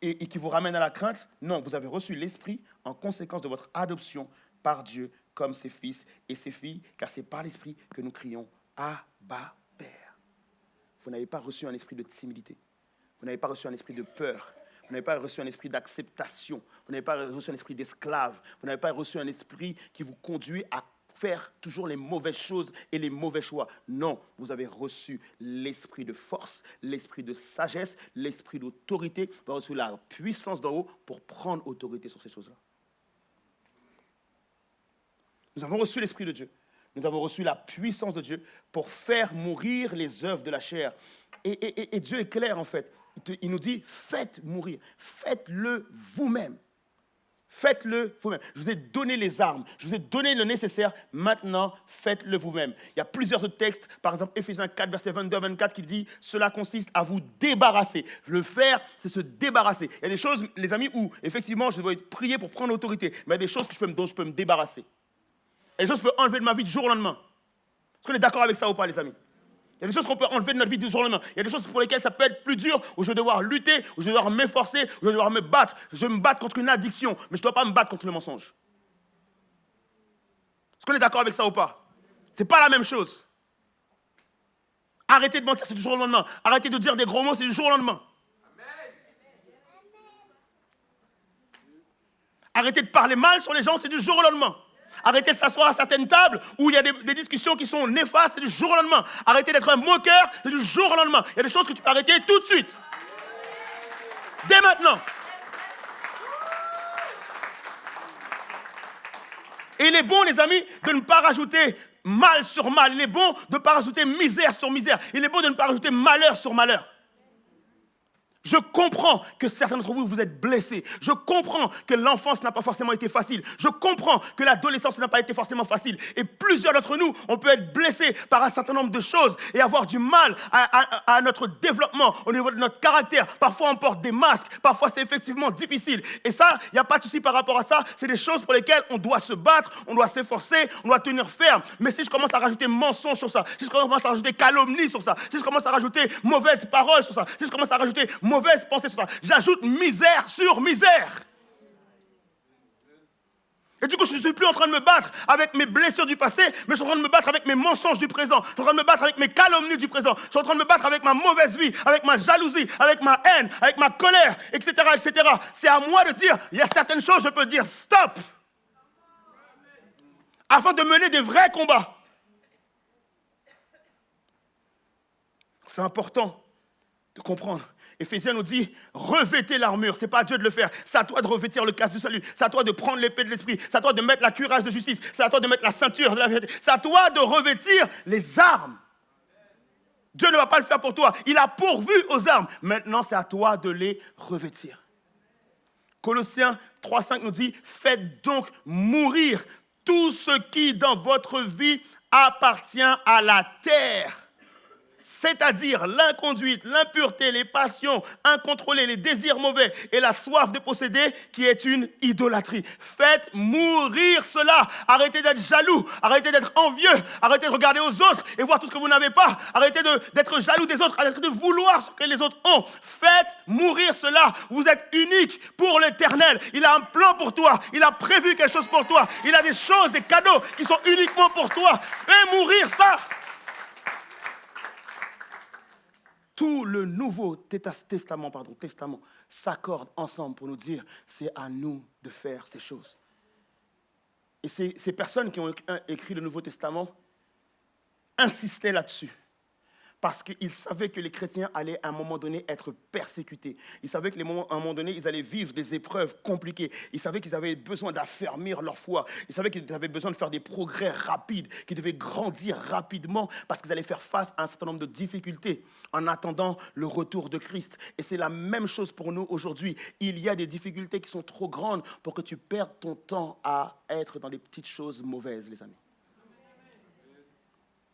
et qui vous ramène à la crainte. Non, vous avez reçu l'Esprit en conséquence de votre adoption par Dieu comme ses fils et ses filles, car c'est par l'Esprit que nous crions « Abba, Père ». Vous n'avez pas reçu un esprit de timidité. Vous n'avez pas reçu un esprit de peur. Vous n'avez pas reçu un esprit d'acceptation. Vous n'avez pas reçu un esprit d'esclave. Vous n'avez pas reçu un esprit qui vous conduit à faire toujours les mauvaises choses et les mauvais choix. Non, vous avez reçu l'esprit de force, l'esprit de sagesse, l'esprit d'autorité. Vous avez reçu la puissance d'en haut pour prendre autorité sur ces choses-là. Nous avons reçu l'Esprit de Dieu. Nous avons reçu la puissance de Dieu pour faire mourir les œuvres de la chair. Et Dieu est clair en fait. Il nous dit, faites mourir, faites-le vous-même. Faites-le vous-même. Je vous ai donné les armes, je vous ai donné le nécessaire, maintenant faites-le vous-même. Il y a plusieurs autres textes, par exemple Éphésiens 4, verset 22-24 qui dit, cela consiste à vous débarrasser. Le faire, c'est se débarrasser. Il y a des choses, les amis, où effectivement je dois prier pour prendre l'autorité, mais il y a des choses dont je peux me débarrasser. Et des choses que je peux enlever de ma vie du jour au lendemain. Est-ce qu'on est d'accord avec ça ou pas, les amis? Il y a des choses qu'on peut enlever de notre vie du jour au lendemain. Il y a des choses pour lesquelles ça peut être plus dur, où je vais devoir lutter, où je vais devoir m'efforcer, où je vais devoir me battre. Je vais me battre contre une addiction, mais je ne dois pas me battre contre le mensonge. Est-ce qu'on est d'accord avec ça ou pas? Ce n'est pas la même chose. Arrêtez de mentir, c'est du jour au lendemain. Arrêtez de dire des gros mots, c'est du jour au lendemain. Arrêtez de parler mal sur les gens, c'est du jour au lendemain. Arrêtez de s'asseoir à certaines tables où il y a des discussions qui sont néfastes, c'est du jour au lendemain. Arrêtez d'être un moqueur, c'est du jour au lendemain. Il y a des choses que tu peux arrêter tout de suite. Dès maintenant. Et il est bon, les amis, de ne pas rajouter mal sur mal. Il est bon de ne pas rajouter misère sur misère. Il est bon de ne pas rajouter malheur sur malheur. Je comprends que certains d'entre vous, vous êtes blessés. Je comprends que l'enfance n'a pas forcément été facile. Je comprends que l'adolescence n'a pas été forcément facile. Et plusieurs d'entre nous, on peut être blessés par un certain nombre de choses et avoir du mal à notre développement au niveau de notre caractère. Parfois, on porte des masques. Parfois, c'est effectivement difficile. Et ça, il n'y a pas de souci par rapport à ça. C'est des choses pour lesquelles on doit se battre, on doit s'efforcer, on doit tenir ferme. Mais si je commence à rajouter mensonges sur ça, si je commence à rajouter calomnie sur ça, si je commence à rajouter mauvaises paroles sur ça, si je commence à rajouter mauvaise pensée sur ça, j'ajoute misère sur misère. Et du coup, je ne suis plus en train de me battre avec mes blessures du passé, mais je suis en train de me battre avec mes mensonges du présent. Je suis en train de me battre avec mes calomnies du présent. Je suis en train de me battre avec ma mauvaise vie, avec ma jalousie, avec ma haine, avec ma colère, etc., etc. C'est à moi de dire, il y a certaines choses, je peux dire stop, afin de mener des vrais combats. C'est important de comprendre. Éphésiens nous dit, revêtez l'armure. Ce n'est pas à Dieu de le faire. C'est à toi de revêtir le casque du salut. C'est à toi de prendre l'épée de l'esprit. C'est à toi de mettre la cuirasse de justice. C'est à toi de mettre la ceinture de la vérité. C'est à toi de revêtir les armes. Dieu ne va pas le faire pour toi. Il a pourvu aux armes. Maintenant, c'est à toi de les revêtir. Colossiens 3,5 nous dit, faites donc mourir tout ce qui dans votre vie appartient à la terre. C'est-à-dire l'inconduite, l'impureté, les passions incontrôlées, les désirs mauvais et la soif de posséder qui est une idolâtrie. Faites mourir cela. Arrêtez d'être jaloux, arrêtez d'être envieux, arrêtez de regarder aux autres et voir tout ce que vous n'avez pas. Arrêtez d'être jaloux des autres, arrêtez de vouloir ce que les autres ont. Faites mourir cela. Vous êtes unique pour l'éternel. Il a un plan pour toi. Il a prévu quelque chose pour toi. Il a des choses, des cadeaux qui sont uniquement pour toi. Fais mourir ça. Tout le Nouveau Testament s'accorde ensemble pour nous dire c'est à nous de faire ces choses. Et ces personnes qui ont écrit le Nouveau Testament insistaient là-dessus. Parce qu'ils savaient que les chrétiens allaient à un moment donné être persécutés. Ils savaient qu'à un moment donné, ils allaient vivre des épreuves compliquées. Ils savaient qu'ils avaient besoin d'affermir leur foi. Ils savaient qu'ils avaient besoin de faire des progrès rapides, qu'ils devaient grandir rapidement parce qu'ils allaient faire face à un certain nombre de difficultés en attendant le retour de Christ. Et c'est la même chose pour nous aujourd'hui. Il y a des difficultés qui sont trop grandes pour que tu perdes ton temps à être dans des petites choses mauvaises, les amis.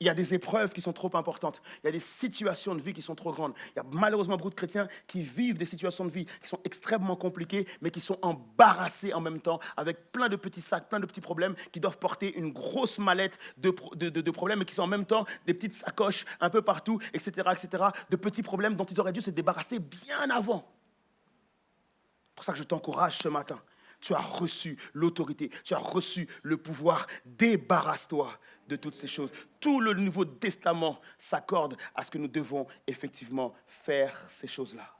Il y a des épreuves qui sont trop importantes. Il y a des situations de vie qui sont trop grandes. Il y a malheureusement beaucoup de chrétiens qui vivent des situations de vie qui sont extrêmement compliquées, mais qui sont embarrassés en même temps, avec plein de petits sacs, plein de petits problèmes, qui doivent porter une grosse mallette de problèmes, et qui sont en même temps des petites sacoches un peu partout, etc., de petits problèmes dont ils auraient dû se débarrasser bien avant. C'est pour ça que je t'encourage ce matin. Tu as reçu l'autorité, tu as reçu le pouvoir. Débarrasse-toi de toutes ces choses. Tout le Nouveau Testament s'accorde à ce que nous devons effectivement faire ces choses-là.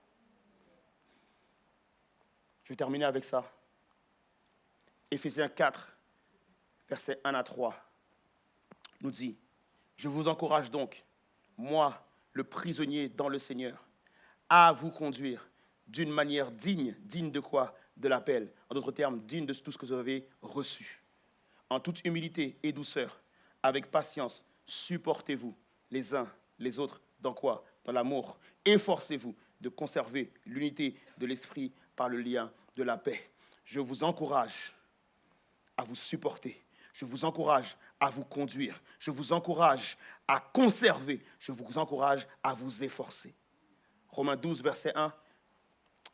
Je vais terminer avec ça. Éphésiens 4, versets 1 à 3, nous dit, « Je vous encourage donc, moi, le prisonnier dans le Seigneur, à vous conduire d'une manière digne de quoi ? De l'appel, en d'autres termes, digne de tout ce que vous avez reçu. En toute humilité et douceur, avec patience, supportez-vous les uns les autres. Dans quoi ? Dans l'amour. Efforcez-vous de conserver l'unité de l'esprit par le lien de la paix. Je vous encourage à vous supporter. Je vous encourage à vous conduire. Je vous encourage à conserver. Je vous encourage à vous efforcer. Romains 12, verset 1.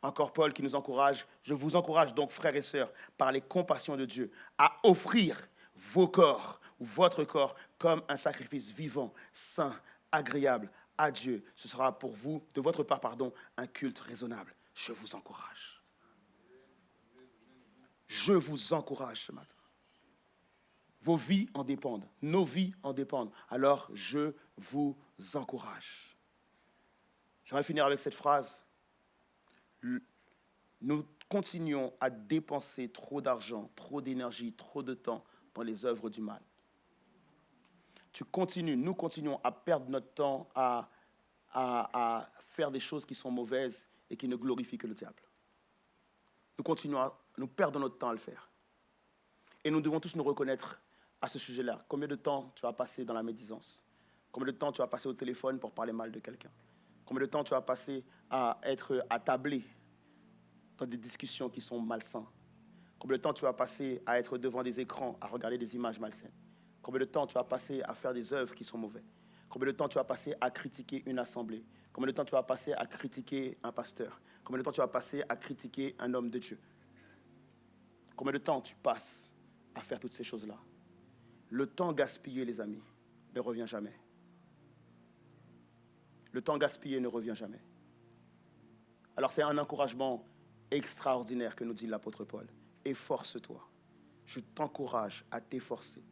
Encore Paul qui nous encourage. Je vous encourage donc, frères et sœurs, par les compassions de Dieu, à offrir vos corps, votre corps, comme un sacrifice vivant, saint, agréable à Dieu. Ce sera pour vous, de votre part, un culte raisonnable. Je vous encourage. Je vous encourage ce matin. Vos vies en dépendent. Nos vies en dépendent. Alors, je vous encourage. J'aimerais finir avec cette phrase. Nous continuons à dépenser trop d'argent, trop d'énergie, trop de temps dans les œuvres du mal. Nous continuons à perdre notre temps à faire des choses qui sont mauvaises et qui ne glorifie que le diable. Nous continuons nous perdons notre temps à le faire. Et nous devons tous nous reconnaître à ce sujet-là. Combien de temps tu vas passer dans la médisance? Combien de temps tu vas passer au téléphone pour parler mal de quelqu'un? Combien de temps tu vas passer à être attablé dans des discussions qui sont malsaines? Combien de temps tu vas passer à être devant des écrans, à regarder des images malsaines? Combien de temps tu vas passer à faire des œuvres qui sont mauvaises? Combien de temps tu vas passer à critiquer une assemblée? Combien de temps tu vas passer à critiquer un pasteur? Combien de temps tu vas passer à critiquer un homme de Dieu? Combien de temps tu passes à faire toutes ces choses-là? Le temps gaspillé, les amis, ne revient jamais. Le temps gaspillé ne revient jamais. Alors c'est un encouragement extraordinaire que nous dit l'apôtre Paul. Efforce-toi. Je t'encourage à t'efforcer.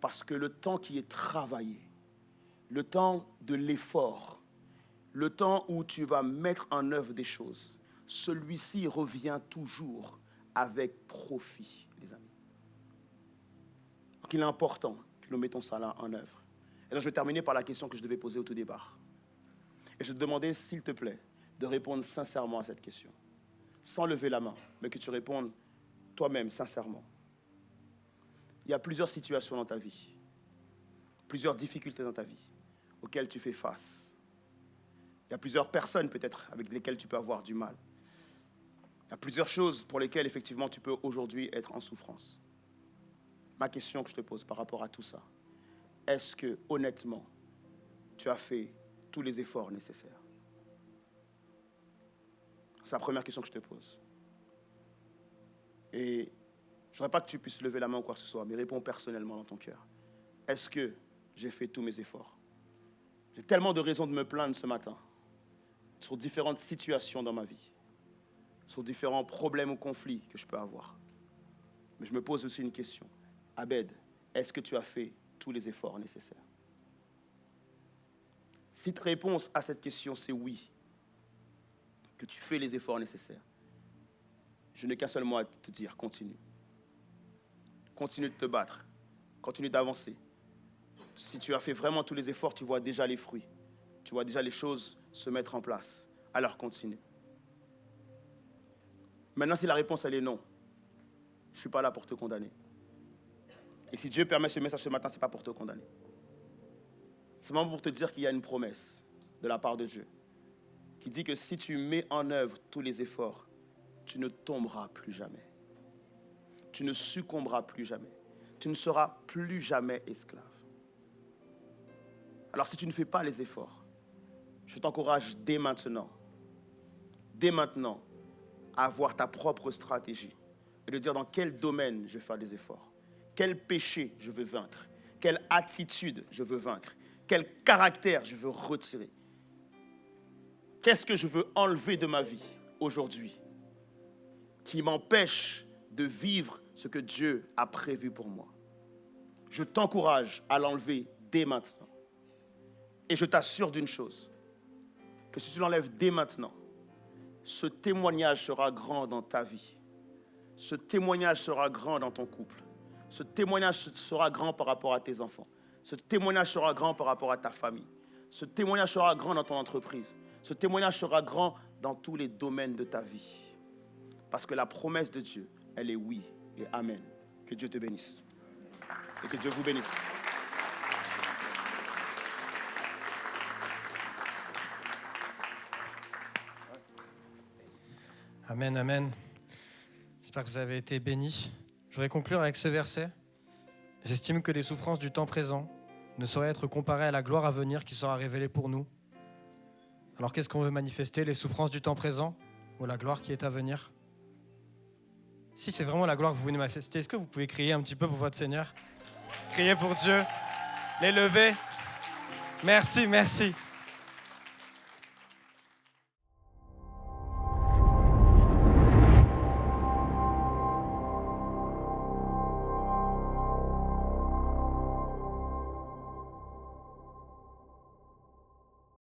Parce que le temps qui est travaillé, le temps de l'effort, le temps où tu vas mettre en œuvre des choses, celui-ci revient toujours avec profit, les amis. Donc il est important que nous mettons ça là en œuvre. Et donc je vais terminer par la question que je devais poser au tout départ. Et je te demandais, s'il te plaît, de répondre sincèrement à cette question. Sans lever la main, mais que tu répondes toi-même, sincèrement. Il y a plusieurs situations dans ta vie, plusieurs difficultés dans ta vie auxquelles tu fais face. Il y a plusieurs personnes peut-être avec lesquelles tu peux avoir du mal. Il y a plusieurs choses pour lesquelles effectivement tu peux aujourd'hui être en souffrance. Ma question que je te pose par rapport à tout ça, est-ce que honnêtement tu as fait tous les efforts nécessaires? C'est la première question que je te pose. Et je ne voudrais pas que tu puisses lever la main ou quoi que ce soit, mais réponds personnellement dans ton cœur. Est-ce que j'ai fait tous mes efforts? J'ai tellement de raisons de me plaindre ce matin sur différentes situations dans ma vie, sur différents problèmes ou conflits que je peux avoir. Mais je me pose aussi une question. Abed, est-ce que tu as fait tous les efforts nécessaires? Si ta réponse à cette question, c'est oui, que tu fais les efforts nécessaires, je n'ai qu'un seul mot à te dire, continue. Continue de te battre, continue d'avancer. Si tu as fait vraiment tous les efforts, tu vois déjà les fruits, tu vois déjà les choses se mettre en place. Alors continue. Maintenant, si la réponse elle est non, je ne suis pas là pour te condamner. Et si Dieu permet ce message ce matin, ce n'est pas pour te condamner. C'est vraiment pour te dire qu'il y a une promesse de la part de Dieu qui dit que si tu mets en œuvre tous les efforts, tu ne tomberas plus jamais. Tu ne succomberas plus jamais. Tu ne seras plus jamais esclave. Alors si tu ne fais pas les efforts, je t'encourage dès maintenant, à avoir ta propre stratégie et de dire dans quel domaine je vais faire des efforts, quel péché je veux vaincre, quelle attitude je veux vaincre, quel caractère je veux retirer. Qu'est-ce que je veux enlever de ma vie aujourd'hui qui m'empêche de vivre ce que Dieu a prévu pour moi? Je t'encourage à l'enlever dès maintenant. Et je t'assure d'une chose, que si tu l'enlèves dès maintenant, ce témoignage sera grand dans ta vie. Ce témoignage sera grand dans ton couple. Ce témoignage sera grand par rapport à tes enfants. Ce témoignage sera grand par rapport à ta famille. Ce témoignage sera grand dans ton entreprise. Ce témoignage sera grand dans tous les domaines de ta vie. Parce que la promesse de Dieu, elle est oui et amen. Que Dieu te bénisse. Et que Dieu vous bénisse. Amen, amen. J'espère que vous avez été bénis. Je voudrais conclure avec ce verset. J'estime que les souffrances du temps présent ne sauraient être comparées à la gloire à venir qui sera révélée pour nous. Alors qu'est-ce qu'on veut manifester? Les souffrances du temps présent ou la gloire qui est à venir? Si c'est vraiment la gloire que vous voulez manifester, est-ce que vous pouvez crier un petit peu pour votre Seigneur? Crier pour Dieu, l'élever. Merci, merci.